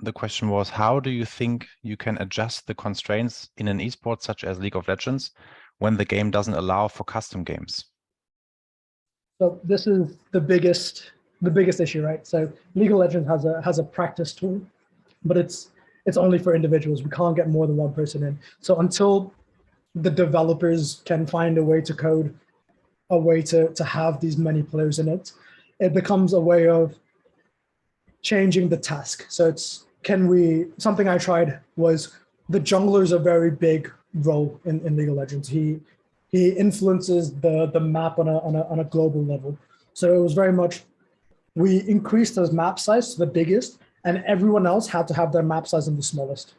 Speaker 1: the question was, how do you think you can adjust the constraints in an esport such as League of Legends when the game doesn't allow for custom games?
Speaker 2: So this is the biggest issue, right? So League of Legends has a practice tool, but it's only for individuals. We can't get more than one person in. So until the developers can find a way to code a way to have these many players in it, it becomes a way of changing the task. So something I tried was, the jungler is a very big role in League of Legends. He influences the map on a global level. So it was very much, we increased his map size to the biggest, and everyone else had to have their map size in the smallest,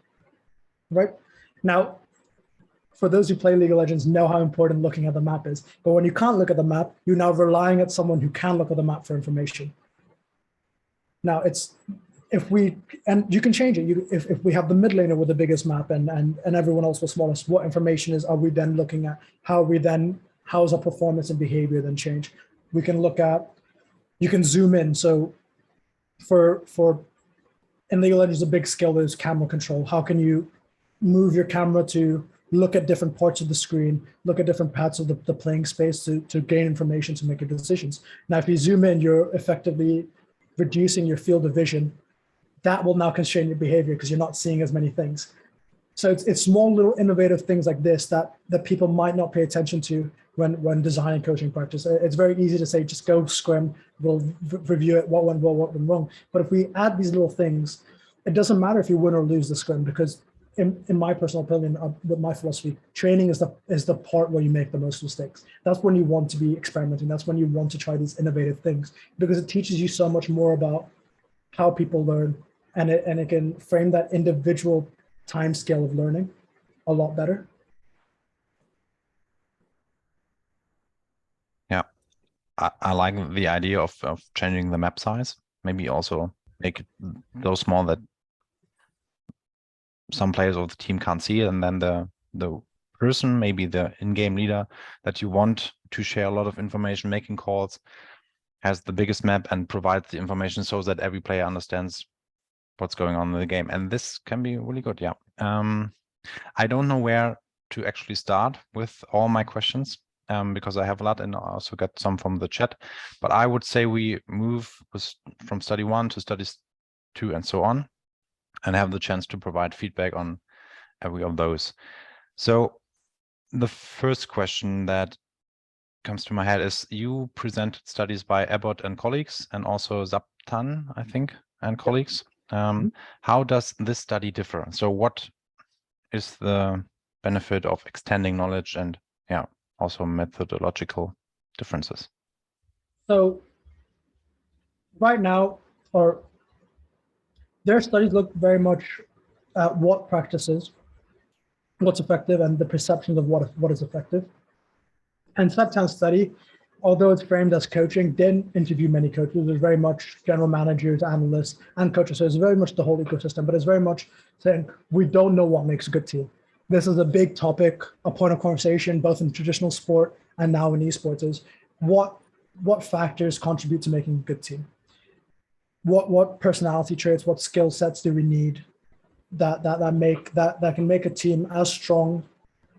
Speaker 2: right? Now, for those who play League of Legends know how important looking at the map is. But when you can't look at the map, you're now relying on someone who can look at the map for information. Now, and you can change it. If we have the mid laner with the biggest map and everyone else with smallest, what information are we then looking at? How's our performance and behavior then change? We can look at, you can zoom in. So in League of Legends, a big skill is camera control. How can you move your camera to look at different parts of the screen, look at different parts of the playing space to gain information to make your decisions. Now, if you zoom in, you're effectively reducing your field of vision. That will now constrain your behavior because you're not seeing as many things. So it's small little innovative things like this that people might not pay attention to when designing coaching practice. It's very easy to say, just go scrim, we'll review it, what went well, what went wrong. But if we add these little things, it doesn't matter if you win or lose the scrim, because in my personal opinion, with my philosophy, training is the part where you make the most mistakes. That's when you want to be experimenting. That's when you want to try these innovative things, because it teaches you so much more about how people learn, and it can frame that individual time scale of learning a lot better.
Speaker 1: Yeah, I like the idea of changing the map size. Maybe also make it so small that some players of the team can't see it, and then the person, maybe the in-game leader that you want to share a lot of information, making calls, has the biggest map and provides the information so that every player understands what's going on in the game. And this can be really good. Yeah. I don't know where to actually start with all my questions, because I have a lot and I also got some from the chat, but I would say we move from study 1 to study 2 and so on, and have the chance to provide feedback on every of those. So the first question that comes to my head is, you presented studies by Abbott and colleagues, and also Zaptan, I think, and colleagues. How does this study differ? So what is the benefit of extending knowledge, and yeah, also methodological differences?
Speaker 2: So right now, or their studies look very much at what practices, what's effective, and the perceptions of what is effective. And Septan's study, although it's framed as coaching, didn't interview many coaches. There's very much general managers, analysts, and coaches. So it's very much the whole ecosystem, but it's very much saying, we don't know what makes a good team. This is a big topic, a point of conversation, both in traditional sport and now in esports, is what factors contribute to making a good team? What personality traits, what skill sets do we need that can make a team as strong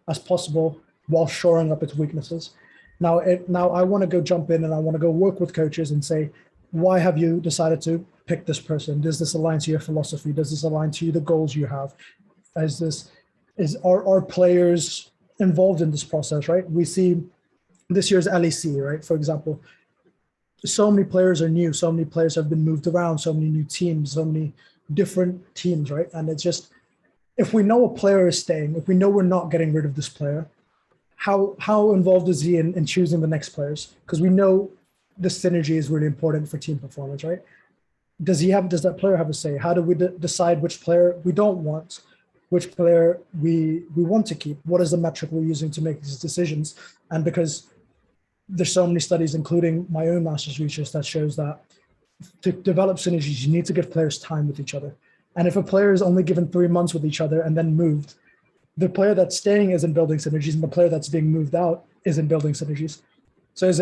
Speaker 2: as possible while shoring up its weaknesses? Now I want to go jump in and I want to go work with coaches and say, why have you decided to pick this person? Does this align to your philosophy? Does this align to the goals you have? Are players involved in this process, right? We see this year's LEC, right? For example, so many players are new, so many players have been moved around, so many new teams, so many different teams, right? And it's just, if we know a player is staying, if we know we're not getting rid of this player, how involved is he in choosing the next players? Because we know the synergy is really important for team performance, right? Does that player have a say? How do we decide which player we don't want, which player we want to keep? What is the metric we're using to make these decisions? And because there's so many studies, including my own master's research, that shows that to develop synergies, you need to give players time with each other. And if a player is only given 3 months with each other and then moved, the player that's staying isn't building synergies, and the player that's being moved out isn't building synergies. So is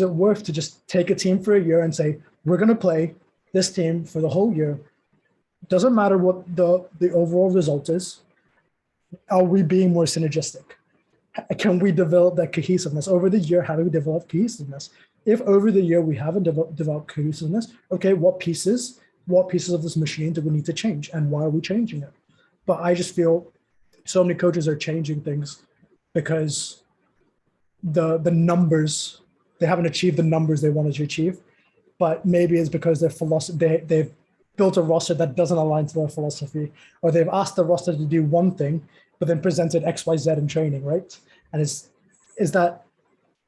Speaker 2: it worth to just take a team for a year and say, we're going to play this team for the whole year? Doesn't matter what the overall result is. Are we being more synergistic? Can we develop that cohesiveness over the year? How do we develop cohesiveness? If over the year we haven't developed cohesiveness, okay, what pieces of this machine do we need to change, and why are we changing it? But I just feel so many coaches are changing things because the numbers, they haven't achieved the numbers they wanted to achieve, but maybe it's because their philosophy, they've built a roster that doesn't align to their philosophy, or they've asked the roster to do one thing, but then presented X, Y, Z in training, right? And is that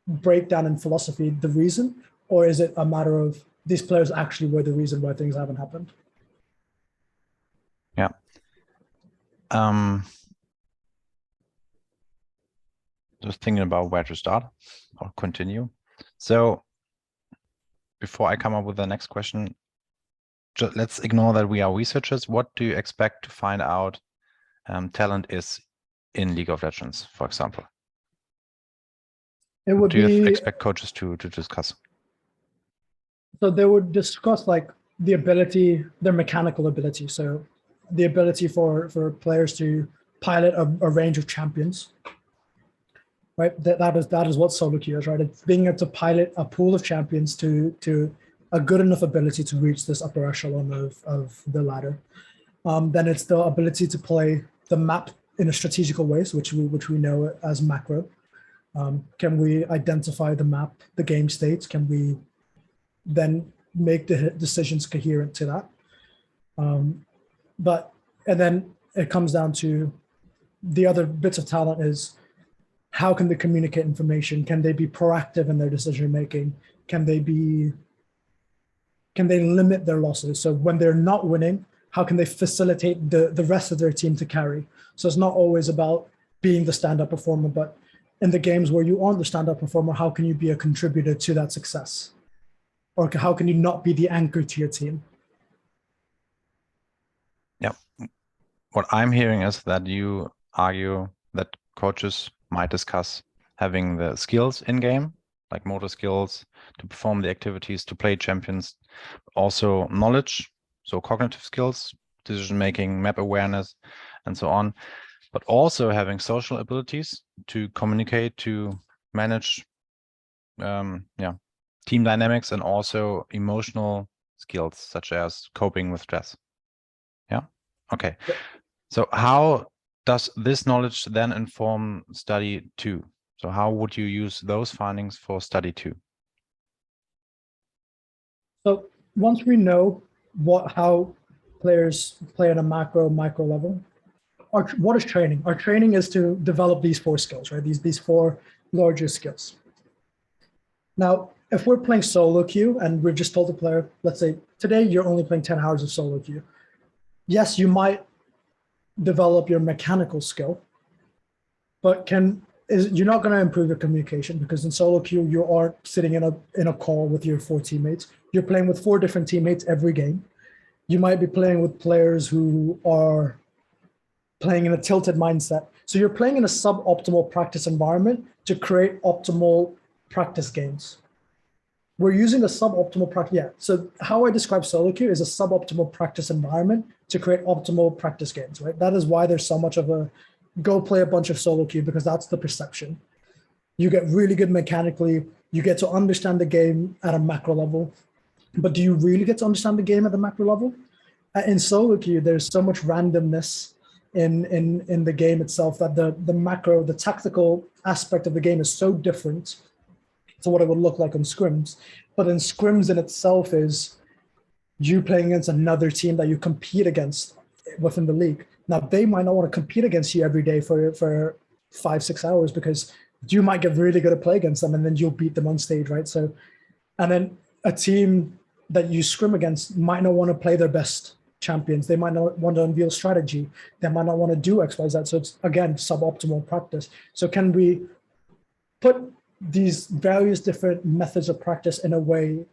Speaker 2: breakdown in philosophy the reason, or is it a matter of these players actually were the reason why things haven't happened?
Speaker 1: Yeah. Just thinking about where to start or continue. So before I come up with the next question, let's ignore that we are researchers. What do you expect to find out talent is in League of Legends, for example?
Speaker 2: It would
Speaker 1: do you
Speaker 2: be,
Speaker 1: expect coaches to discuss?
Speaker 2: So they would discuss like the ability, their mechanical ability. So the ability for players to pilot a range of champions, right? That is what solo queue is, right? It's being able to pilot a pool of champions to a good enough ability to reach this upper echelon of the ladder. Then it's the ability to play the map in a strategical ways, which we know as macro. Can we identify the map, the game states? Can we then make the decisions coherent to that? And then it comes down to the other bits of talent is how can they communicate information? Can they be proactive in their decision making? Can they limit their losses? So when they're not winning, how can they facilitate the rest of their team to carry? So it's not always about being the stand-up performer, but in the games where you aren't the stand-up performer, how can you be a contributor to that success? Or how can you not be the anchor to your team?
Speaker 1: Yeah. What I'm hearing is that you argue that coaches might discuss having the skills in game, like motor skills, to perform the activities, to play champions, also knowledge, so cognitive skills, decision making, map awareness, and so on, but also having social abilities to communicate, to manage team dynamics, and also emotional skills such as coping with stress. Yeah. Okay. So how does this knowledge then inform study 2? So how would you use those findings for study 2?
Speaker 2: So once we know how players play at a micro level, what is training? Our training is to develop these 4 skills, right? These 4 larger skills. Now, if we're playing solo queue and we've just told the player, let's say today you're only playing 10 hours of solo queue. Yes, you might develop your mechanical skill, but you're not going to improve your communication, because in solo queue you aren't sitting in a call with your 4 teammates. You're playing with 4 different teammates every game. You might be playing with players who are playing in a tilted mindset. So you're playing in a suboptimal practice environment to create optimal practice games. We're using a suboptimal practice. Yeah. So how I describe solo queue is a suboptimal practice environment to create optimal practice games, right? That is why there's so much of a go play a bunch of solo queue, because that's the perception. You get really good mechanically. You get to understand the game at a macro level. But do you really get to understand the game at the macro level? In solo queue, there's so much randomness in the game itself that the macro, the tactical aspect of the game is so different to what it would look like on scrims. But in scrims in itself is you playing against another team that you compete against within the league. Now, they might not want to compete against you every day for 5-6 hours, because you might get really good at play against them and then you'll beat them on stage, right? So, and then a team that you scrim against might not want to play their best champions. They might not want to unveil strategy. They might not want to do X, Y, Z. So it's, again, suboptimal practice. So can we put these various different methods of practice in a way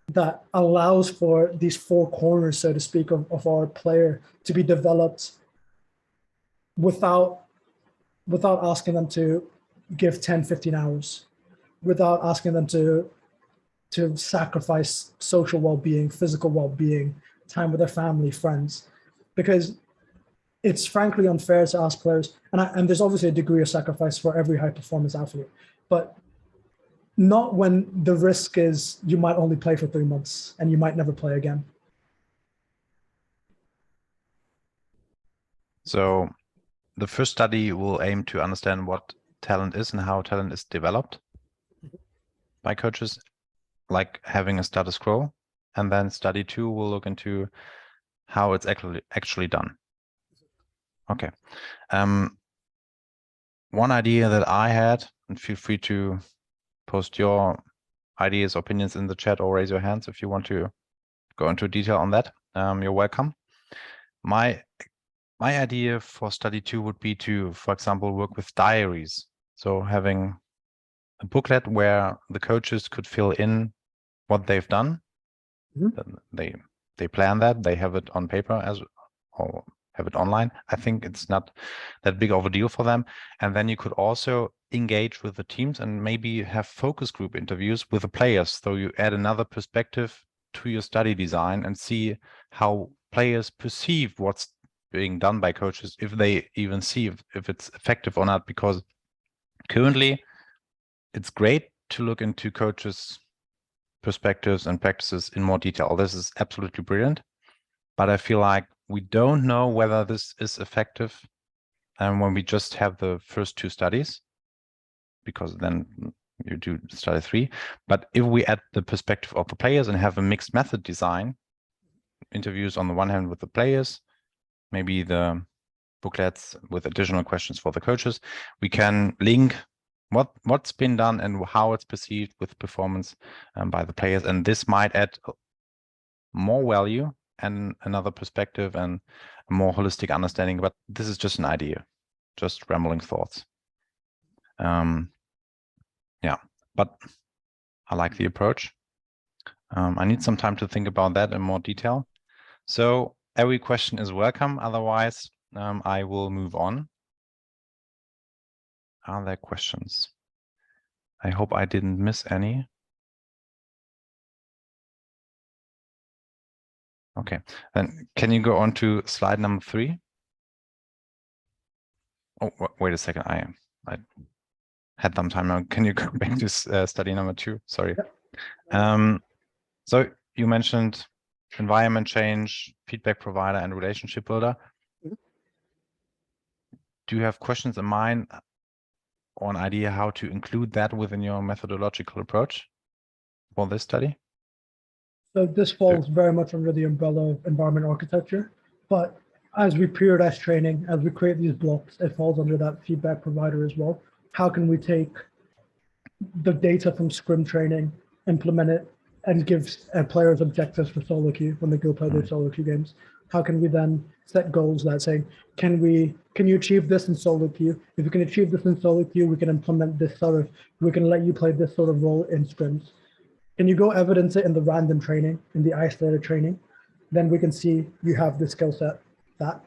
Speaker 2: that allows for these 4 corners, so to speak, of our player to be developed without asking them to give 10-15 hours, without asking them to sacrifice social well-being, physical well-being, time with their family, friends, because it's frankly unfair to ask players, and there's obviously a degree of sacrifice for every high performance athlete, but not when the risk is you might only play for 3 months and you might never play again.
Speaker 1: So the first study will aim to understand what talent is and how talent is developed by coaches, like having a status quo. And then study 2 will look into how it's actually done. Okay. One idea that I had, and feel free to post your ideas, opinions in the chat, or raise your hands if you want to go into detail on that. You're welcome. My idea for study 2 would be to, for example, work with diaries. So having a booklet where the coaches could fill in what they've done. Mm-hmm. They plan that, they have it on paper or have it online. I think it's not that big of a deal for them. And then you could also engage with the teams and maybe have focus group interviews with the players. So you add another perspective to your study design and see how players perceive what's being done by coaches, if they even see if it's effective or not. Because currently it's great to look into coaches' perspectives and practices in more detail. This is absolutely brilliant, but I feel like we don't know whether this is effective when we just have the first 2 studies, because then you do study 3. But if we add the perspective of the players and have a mixed method design, interviews on the one hand with the players, maybe the booklets with additional questions for the coaches, we can link what's been done and how it's perceived with performance by the players, and this might add more value and another perspective and a more holistic understanding. But this is just an idea, just rambling thoughts. Yeah, but I like the approach. I need some time to think about that in more detail. So every question is welcome. Otherwise, I will move on. Are there questions? I hope I didn't miss any. Okay, then can you go on to slide number 3? Oh, wait a second. I had some time now. Can you go back to study number 2? Sorry. So you mentioned environment change, feedback provider, and relationship builder. Do you have questions in mind or an idea how to include that within your methodological approach for this study?
Speaker 2: So this falls very much under the umbrella of environment architecture, but as we periodize training, as we create these blocks, it falls under that feedback provider as well. How can we take the data from scrim training, implement it, and give players objectives for solo queue when they go play their solo queue games? How can we then set goals that say, can you achieve this in solo queue? If you can achieve this in solo queue, we can implement this we can let you play this sort of role in scrims. Can you go evidence it in the random training, in the isolated training? Then we can see you have the skill set that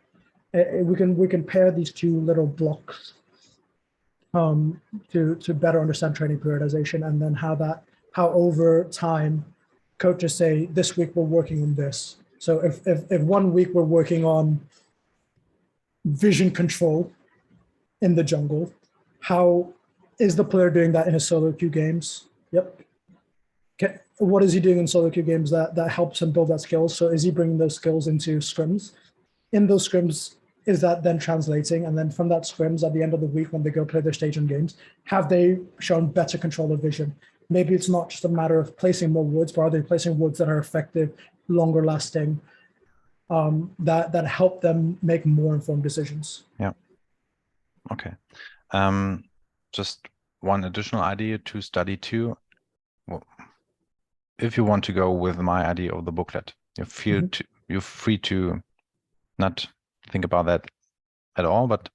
Speaker 2: we can pair these two little blocks to better understand training periodization, and then how over time coaches say, this week we're working on this. So if 1 week we're working on vision control in the jungle, how is the player doing that in his solo queue games? Yep. Okay. What is he doing in solo queue games that helps him build that skill? So is he bringing those skills into scrims? In those scrims, is that then translating? And then from that scrims at the end of the week when they go play their stadium games, have they shown better control of vision? Maybe it's not just a matter of placing more woods, but are they placing woods that are effective, longer lasting, that help them make more informed decisions?
Speaker 1: Yeah. Okay. Just one additional idea to study 2. Well, if you want to go with my idea of the booklet, you're free to not think about that at all, but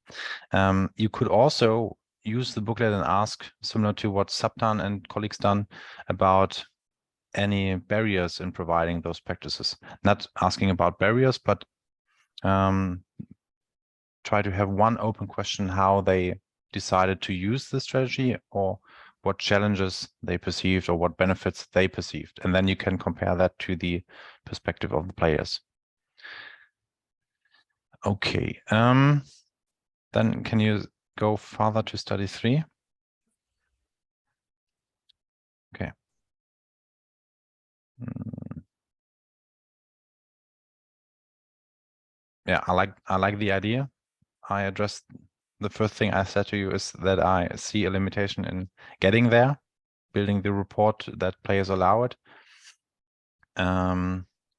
Speaker 1: you could also use the booklet and ask, similar to what Saptan and colleagues done, about any barriers in providing those practices. Not asking about barriers, but try to have one open question how they decided to use the strategy, or what challenges they perceived, or what benefits they perceived. And then you can compare that to the perspective of the players. Okay. Then can you go further to study 3? Okay. Yeah, I like the idea. I addressed the first thing I said to you is that I see a limitation in getting there, building the report that players allow it.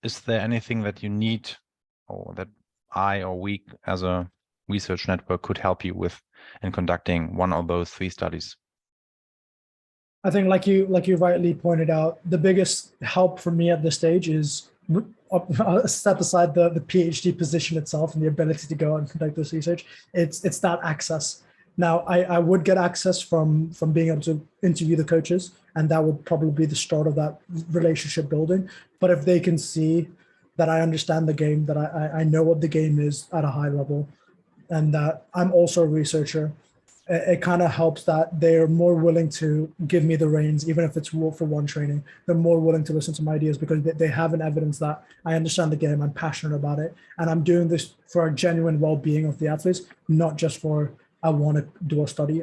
Speaker 1: Is there anything that you need, or that I or we as a research network could help you with in conducting one of those 3 studies?
Speaker 2: I think, like you rightly pointed out, the biggest help for me at this stage is set aside the PhD position itself and the ability to go out and conduct this research. It's that access. Now, I would get access from being able to interview the coaches, and that would probably be the start of that relationship building. But if they can see that I understand the game, that I know what the game is at a high level, and that I'm also a researcher, it kind of helps that they're more willing to give me the reins, even if it's for one training. They're more willing to listen to my ideas because they have an evidence that I understand the game, I'm passionate about it, and I'm doing this for a genuine well-being of the athletes, not just for I want to do a study.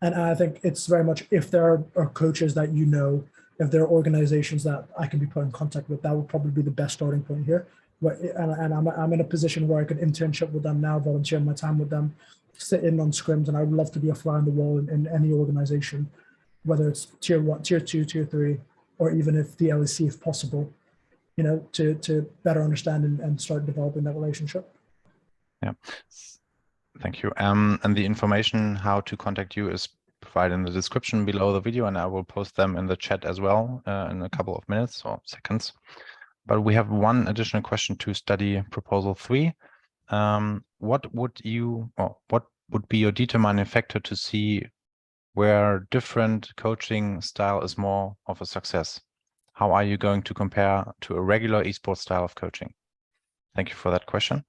Speaker 2: And I think it's very much, if there are coaches that you know, if there are organizations that I can be put in contact with, that would probably be the best starting point here. And I'm in a position where I could internship with them now, volunteer my time with them, sit in on scrims, and I would love to be a fly on the wall in any organization, whether it's tier 1, tier 2, tier 3, or even if the LEC, if possible, to better understand and start developing that relationship.
Speaker 1: Yeah, thank you. And the information how to contact you is provided in the description below the video, and I will post them in the chat as well in a couple of minutes or seconds. But we have one additional question to study proposal 3. What would be your determining factor to see where different coaching style is more of a success? How are you going to compare to a regular esports style of coaching? Thank you for that question.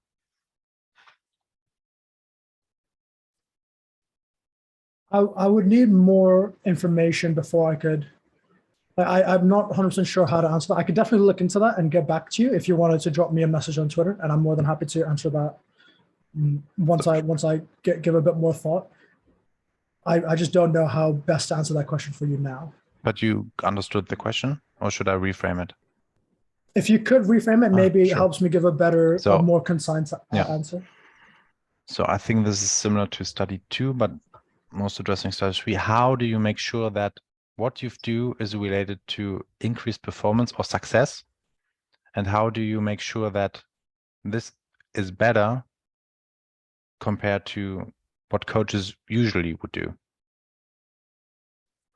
Speaker 2: I would need more information before I could. I'm not 100% sure how to answer that. I could definitely look into that and get back to you if you wanted to drop me a message on Twitter, and I'm more than happy to answer that once I give a bit more thought. I just don't know how best to answer that question for you now.
Speaker 1: But you understood the question, or should I reframe it?
Speaker 2: If you could reframe it, maybe
Speaker 1: sure.
Speaker 2: It helps me give a better, a more concise answer.
Speaker 1: So I think this is similar to study 2, but most addressing study 3. How do you make sure that what you do is related to increased performance or success? And how do you make sure that this is better compared to what coaches usually would do?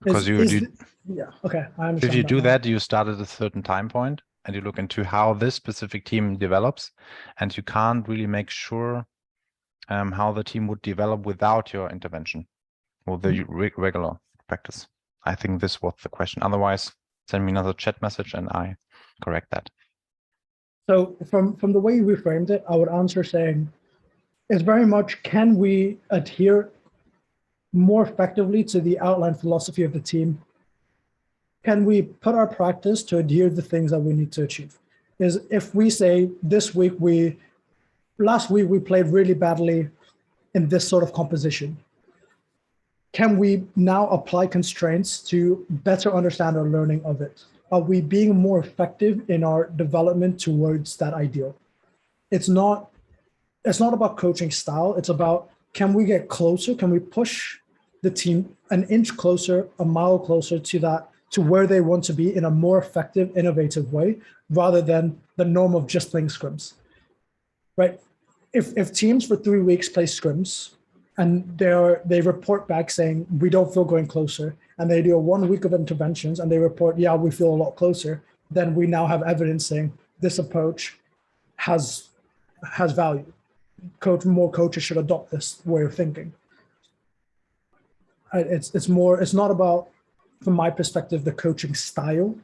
Speaker 1: Because
Speaker 2: okay, I understand.
Speaker 1: If you do that, you start at a certain time point and you look into how this specific team develops, and you can't really make sure how the team would develop without your intervention or the regular practice. I think this was the question. Otherwise, send me another chat message and I correct that.
Speaker 2: So from the way you reframed it, I would answer saying, it's very much, can we adhere more effectively to the outline philosophy of the team? Can we put our practice to adhere to the things that we need to achieve? Is if we say last week we played really badly in this sort of composition, can we now apply constraints to better understand our learning of it? Are we being more effective in our development towards that ideal? It's not about coaching style. It's about, can we get closer? Can we push the team an inch closer, a mile closer to where they want to be in a more effective, innovative way, rather than the norm of just playing scrims, right? If teams for 3 weeks play scrims and they report back saying, we don't feel going closer, and they do a 1 week of interventions and they report, yeah, we feel a lot closer, then we now have evidence saying this approach has value. More coaches should adopt this way of thinking. It's not about, from my perspective, the coaching style,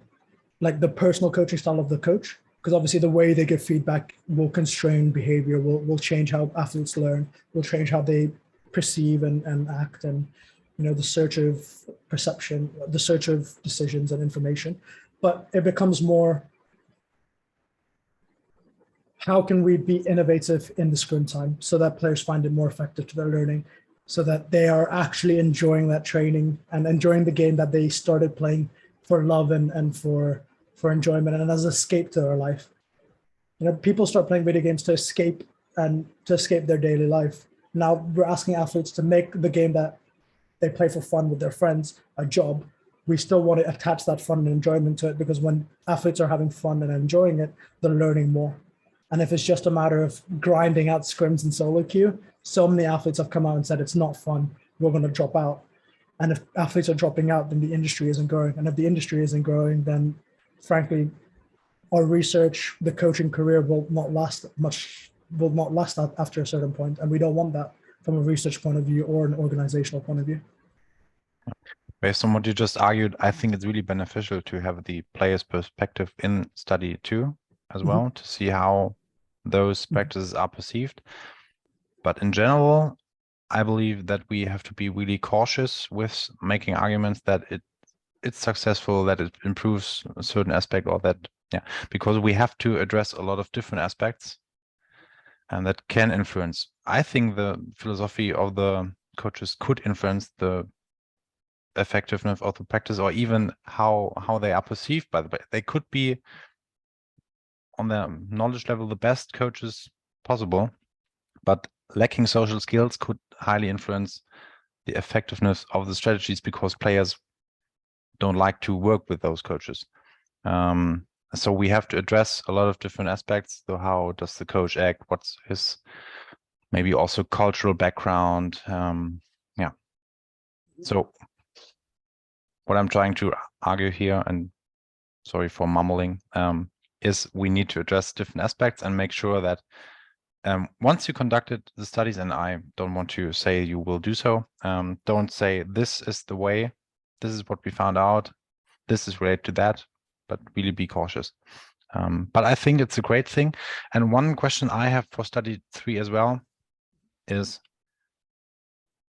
Speaker 2: like the personal coaching style of the coach, because obviously the way they give feedback will constrain behavior, will change how athletes learn, will change how they perceive and act, and the search of perception, the search of decisions and information. But it becomes more, how can we be innovative in the scrim time so that players find it more effective to their learning, so that they are actually enjoying that training and enjoying the game that they started playing for love and for enjoyment and as an escape to their life. People start playing video games to escape their daily life. Now we're asking athletes to make the game that they play for fun with their friends a job. We still want to attach that fun and enjoyment to it, because when athletes are having fun and enjoying it, they're learning more. And if it's just a matter of grinding out scrims and solo queue, so many athletes have come out and said it's not fun, we're going to drop out. And if athletes are dropping out, then the industry isn't growing. And if the industry isn't growing, then frankly, our research, the coaching career will not last after a certain point. And we don't want that from a research point of view or an organizational point of view.
Speaker 1: Based on what you just argued, I think it's really beneficial to have the player's perspective in study 2 as well, to see how those practices are perceived. But in general, I believe that we have to be really cautious with making arguments that it's successful, that it improves a certain aspect, or that, because we have to address a lot of different aspects and that can influence. I think the philosophy of the coaches could influence the effectiveness of the practice, or even how they are perceived by the player. They could be on their knowledge level the best coaches possible, but lacking social skills could highly influence the effectiveness of the strategies, because players don't like to work with those coaches. So we have to address a lot of different aspects. So how does the coach act? What's his maybe also cultural background. Yeah. So what I'm trying to argue here, and sorry for mumbling, is we need to address different aspects and make sure that once you conducted the studies, and I don't want to say you will do so, don't say this is the way, this is what we found out, this is related to that, but really be cautious. But I think it's a great thing. And one question I have for study 3 as well is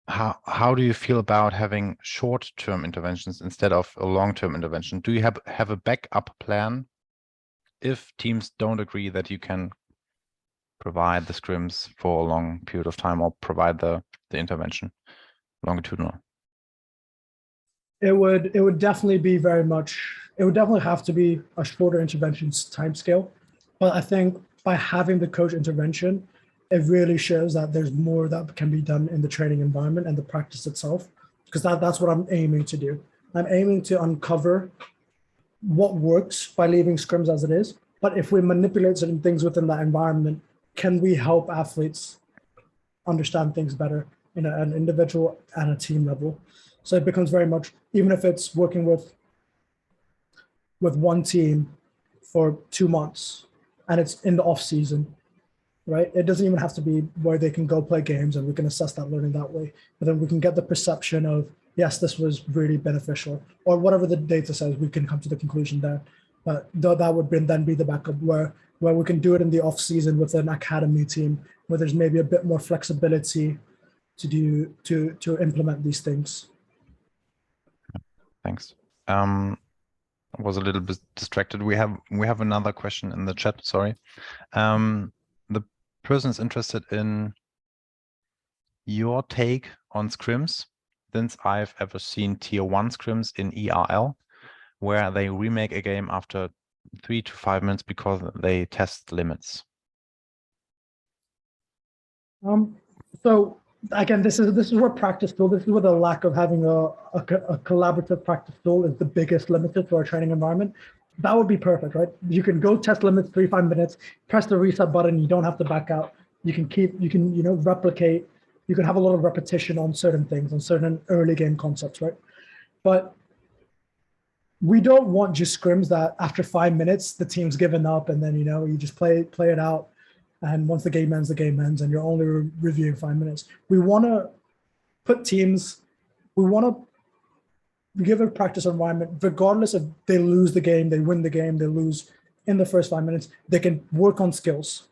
Speaker 1: how do you feel about having short-term interventions instead of a long-term intervention? Do you have a backup plan if teams don't agree that you can provide the scrims for a long period of time or provide the intervention longitudinal?
Speaker 2: It would definitely be very much, it would definitely have to be a shorter interventions timescale. But I think by having the coach intervention, it really shows that there's more that can be done in the training environment and the practice itself, because that's what I'm aiming to do. I'm aiming to uncover what works by leaving scrims as it is. But if we manipulate certain things within that environment, can we help athletes understand things better in an individual and a team level? So it becomes very much, even if it's working with one team for 2 months and it's in the off season, right? It doesn't even have to be where they can go play games and we can assess that learning that way. But then we can get the perception of, yes, this was really beneficial, or whatever the data says, we can come to the conclusion that that would then be the backup where we can do it in the off season with an academy team where there's maybe a bit more flexibility to implement these things.
Speaker 1: Thanks. I was a little bit distracted. We have another question in the chat. Sorry. The person is interested in your take on scrims, since I've ever seen tier 1 scrims in ERL, where they remake a game after 3 to 5 minutes because they test limits.
Speaker 2: So again, this is where practice tool. This is where the lack of having a collaborative practice tool is the biggest limiter to our training environment. That would be perfect, right? You can go test limits 3-5 minutes, press the reset button. You don't have to back out. You can replicate. You can have a lot of repetition on certain things, on certain early game concepts, right? But we don't want just scrims that after 5 minutes the team's given up and then you just play it out. And once the game ends, and you're only reviewing 5 minutes. We want to put teams, we want to give a practice environment, regardless if they lose the game, they win the game, they lose in the first 5 minutes, they can work on skills,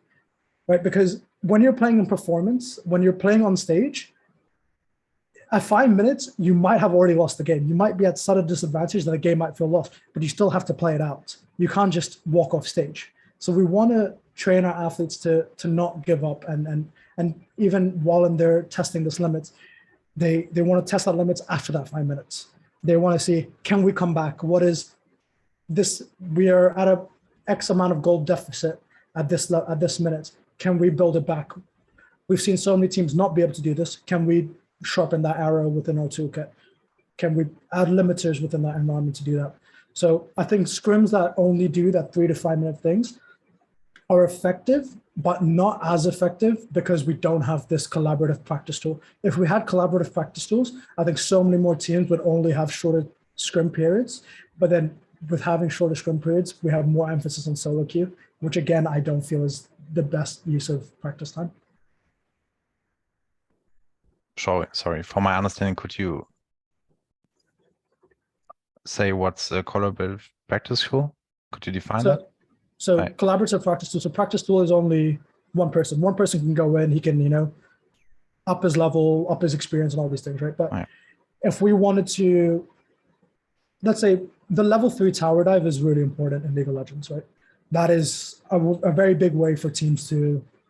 Speaker 2: right? Because when you're playing in performance, when you're playing on stage, at 5 minutes, you might have already lost the game. You might be at such a disadvantage that a game might feel lost, but you still have to play it out. You can't just walk off stage. So we want to train our athletes to not give up, and even while in there testing this limits, they want to test that limits after that 5 minutes. They want to see, can we come back? What is this? We are at a X amount of goal deficit at this minute. Can we build it back? We've seen so many teams not be able to do this. Can we sharpen that arrow within our toolkit? Can we add limiters within that environment to do that? So I think scrims that only do that 3 to 5 minute things are effective, but not as effective because we don't have this collaborative practice tool. If we had collaborative practice tools, I think so many more teams would only have shorter scrim periods. But then with having shorter scrim periods, we have more emphasis on solo queue, which again, I don't feel is the best use of practice time.
Speaker 1: Sorry, for my understanding, could you say what's a collaborative practice tool? Could you define that?
Speaker 2: So collaborative practice tool. So practice tool is only one person. One person can go in, he can, up his level, up his experience and all these things, right? But if we wanted to, let's say the level 3 tower dive is really important in League of Legends, right? That is a very big way for teams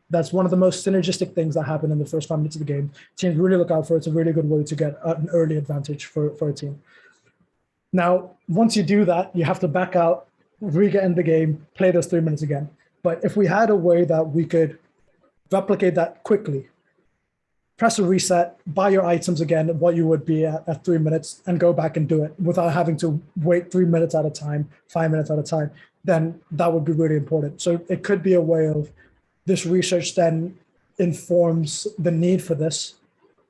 Speaker 2: that's one of the most synergistic things that happen in the first 5 minutes of the game. Teams really look out for it. It's a really good way to get an early advantage for a team. Now, once you do that, you have to back out, re-get in the game, play those 3 minutes again. But if we had a way that we could replicate that quickly, press a reset, buy your items again, what you would be at 3 minutes, and go back and do it without having to wait 3 minutes at a time, 5 minutes at a time, then that would be really important. So it could be a way of this research then informs the need for this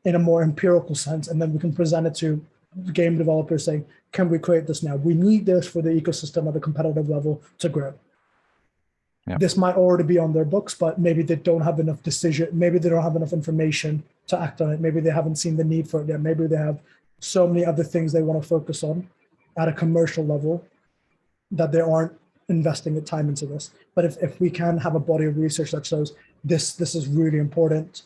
Speaker 2: in a more empirical sense. And then we can present it to game developers saying, can we create this now? We need this for the ecosystem at a competitive level to grow.
Speaker 1: Yeah.
Speaker 2: This might already be on their books, but maybe they don't have enough decision. Maybe they don't have enough information to act on it. Maybe they haven't seen the need for it yet. Maybe they have so many other things they want to focus on at a commercial level that they aren't investing the time into this. But if we can have a body of research that shows this is really important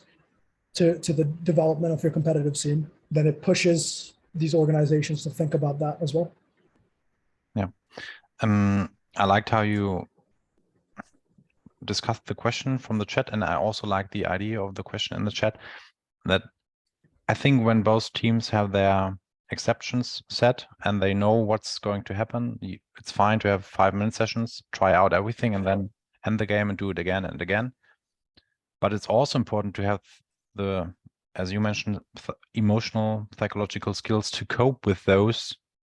Speaker 2: to the development of your competitive scene, then it pushes these organizations to think about that as well.
Speaker 1: Yeah. I liked how you discussed the question from the chat, and I also like the idea of the question in the chat, that I think when both teams have their exceptions set and they know what's going to happen, it's fine to have 5-minute sessions, try out everything, and then end the game and do it again and again. But it's also important to have the, as you mentioned, emotional, psychological skills to cope with those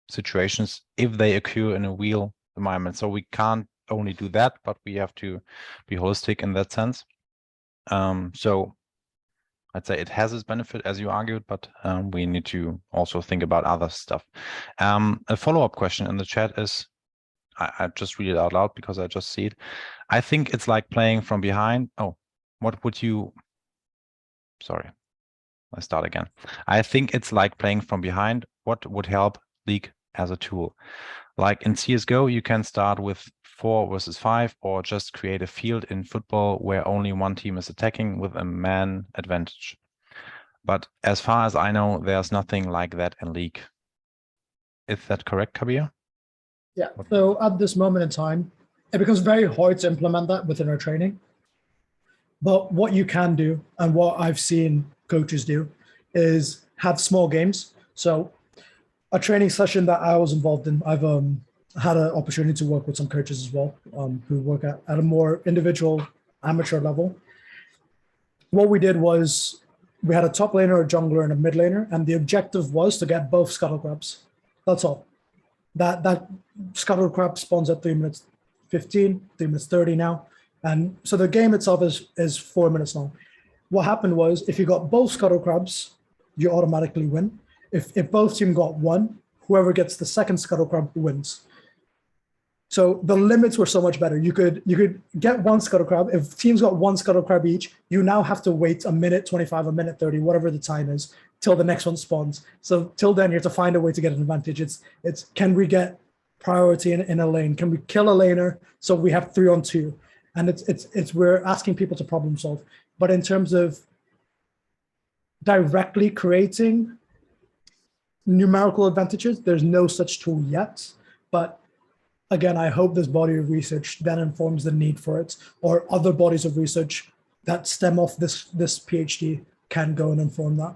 Speaker 1: situations if they occur in a real environment. So we can't only do that, but we have to be holistic in that sense. So I'd say it has its benefit, as you argued, but we need to also think about other stuff. A follow-up question in the chat is, I just read it out loud because I just see it. I think it's like playing from behind. Oh, what would you, sorry, I start again. I think it's like playing from behind. What would help League as a tool? Like in CSGO, you can start with 4 versus 5, or just create a field in football where only one team is attacking with a man advantage. But as far as I know, there's nothing like that in League. Is that correct, Kabir?
Speaker 2: Yeah. So at this moment in time, it becomes very hard to implement that within our training. But what you can do, and what I've seen coaches do, is have small games. So a training session that I was involved in, I've had an opportunity to work with some coaches as well, who work at a more individual amateur level. What we did was we had a top laner, a jungler, and a mid laner, and the objective was to get both scuttle crabs. That's all. That scuttle crab spawns at 3 minutes 15, 3 minutes 30 now. And so the game itself is 4 minutes long. What happened was, if you got both scuttle crabs, you automatically win. If both teams got one, whoever gets the second scuttle crab wins. So the limits were so much better. You could get one scuttle crab. If teams got one scuttle crab each, you now have to wait 1 minute 25, 1 minute 30, whatever the time is, till the next one spawns. So till then, you have to find a way to get an advantage. It's can we get priority in a lane? Can we kill a laner so we have 3 on 2? And it's we're asking people to problem solve. But in terms of directly creating numerical advantages, there's no such tool yet. But again, I hope this body of research then informs the need for it, or other bodies of research that stem off this PhD can go and inform that.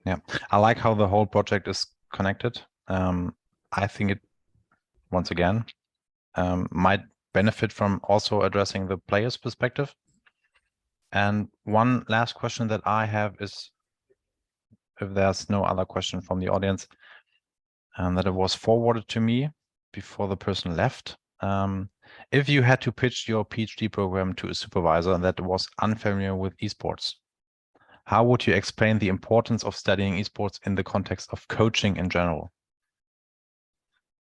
Speaker 1: Yeah, I like how the whole project is connected. I think it, once again, might benefit from also addressing the player's perspective. And one last question that I have is, if there's no other question from the audience, that it was forwarded to me before the person left. If you had to pitch your PhD program to a supervisor that was unfamiliar with esports, how would you explain the importance of studying esports in the context of coaching in general?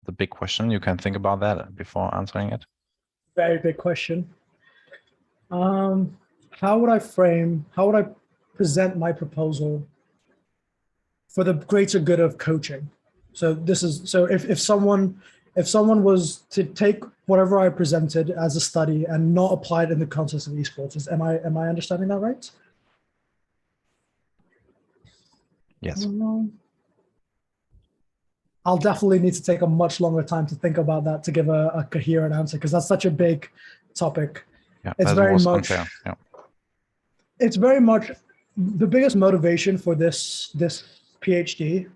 Speaker 1: The big question. You can think about that before answering it.
Speaker 2: Very big question. How would I present my proposal for the greater good of coaching? So if someone was to take whatever I presented as a study and not apply it in the context of esports, am I understanding that right?
Speaker 1: Yes.
Speaker 2: I'll definitely need to take a much longer time to think about that to give a coherent answer, because that's such a big topic.
Speaker 1: Yeah,
Speaker 2: it's very much
Speaker 1: unfair. Yeah.
Speaker 2: It's very much the biggest motivation for this PhD.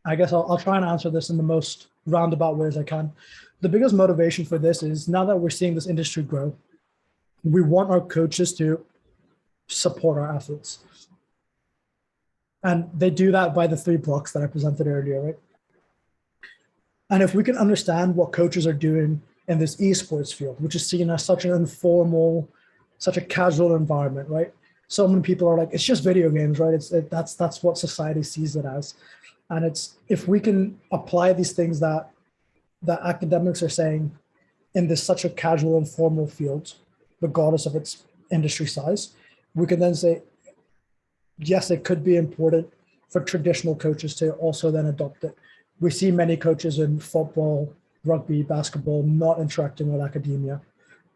Speaker 2: I guess I'll try and answer this in the most roundabout way as I can. The biggest motivation for this is, now that we're seeing this industry grow, we want our coaches to support our athletes. And they do that by the 3 blocks that I presented earlier, right? And if we can understand what coaches are doing in this esports field, which is seen as such an informal, such a casual environment, right? So many people are like, it's just video games, right? That's what society sees it as. And it's, if we can apply these things that academics are saying in this such a casual, informal field, regardless of its industry size, we can then say, yes, it could be important for traditional coaches to also then adopt it. We see many coaches in football, rugby, basketball not interacting with academia.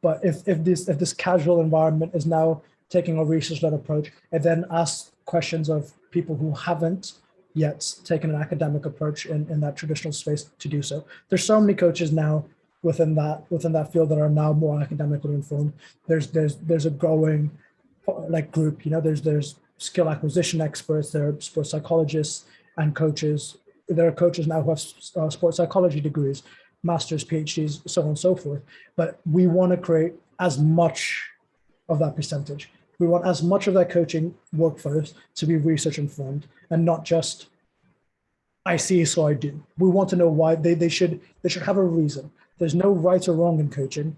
Speaker 2: But if this casual environment is now taking a research-led approach, and then asks questions of people who haven't yet taken an academic approach in that traditional space to do so. There's so many coaches now within that field that are now more academically informed. There's a growing like group, you know, there's skill acquisition experts, there are sports psychologists and coaches. There are coaches now who have sports psychology degrees, masters, PhDs, so on and so forth. But we want to create as much of that percentage. We want as much of that coaching workforce to be research informed and not just, I see, so I do. We want to know why. They should have a reason. There's no right or wrong in coaching,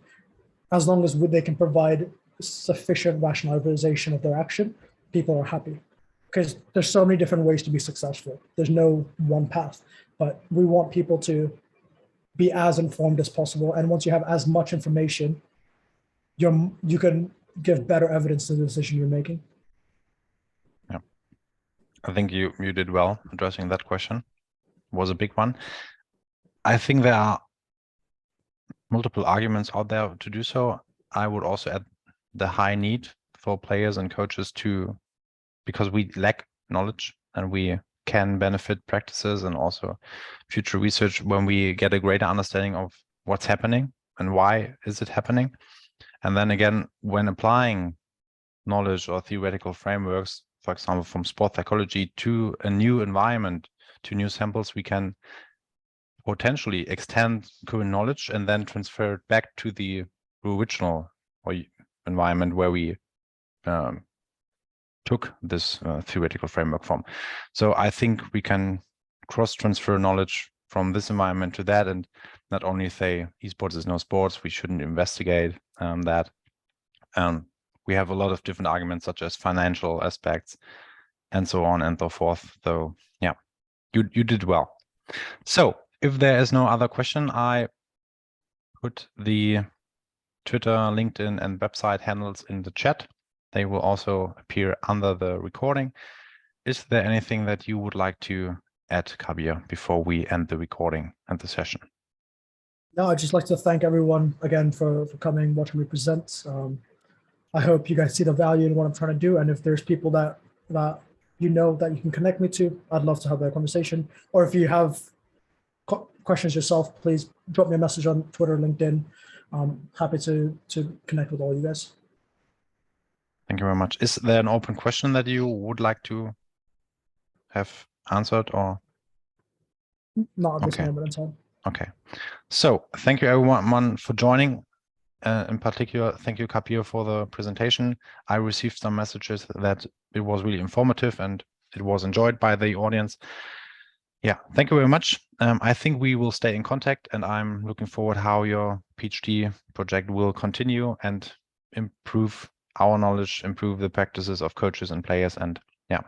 Speaker 2: as long as they can provide sufficient rationalization of their action. People are happy, because there's so many different ways to be successful. There's no one path, but we want people to be as informed as possible. And once you have as much information, you can give better evidence to the decision you're making.
Speaker 1: Yeah, I think you did well addressing that question. It was a big one. I think there are multiple arguments out there to do so. I would also add the high need for players and coaches because we lack knowledge, and we can benefit practices and also future research when we get a greater understanding of what's happening and why is it happening. And then again, when applying knowledge or theoretical frameworks, for example, from sports psychology to a new environment, to new samples, we can potentially extend current knowledge and then transfer it back to the original environment where we took this theoretical framework from. So I think we can cross-transfer knowledge from this environment to that, and not only say esports is no sports, we shouldn't investigate that. We have a lot of different arguments, such as financial aspects and so on and so forth. So yeah, you did well. So if there is no other question, I put the Twitter, LinkedIn, and website handles in the chat. They will also appear under the recording. Is there anything that you would like to add, Kabir, before we end the recording and the session?
Speaker 2: No, I'd just like to thank everyone again for coming, watching me present. I hope you guys see the value in what I'm trying to do. And if there's people that you know that you can connect me to, I'd love to have that conversation. Or if you have questions yourself, please drop me a message on Twitter, LinkedIn. I'm happy to connect with all you guys.
Speaker 1: Thank you very much. Is there an open question that you would like to have answered, or?
Speaker 2: Not at this moment in time.
Speaker 1: Okay. So thank you everyone for joining. In particular, thank you, Kabir, for the presentation. I received some messages that it was really informative and it was enjoyed by the audience. Yeah, thank you very much. I think we will stay in contact, and I'm looking forward how your PhD project will continue and improve our knowledge, improve the practices of coaches and players. And yeah,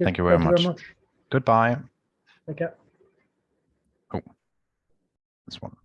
Speaker 1: thank you very much. Goodbye.
Speaker 2: Take care.
Speaker 1: Oh, this one.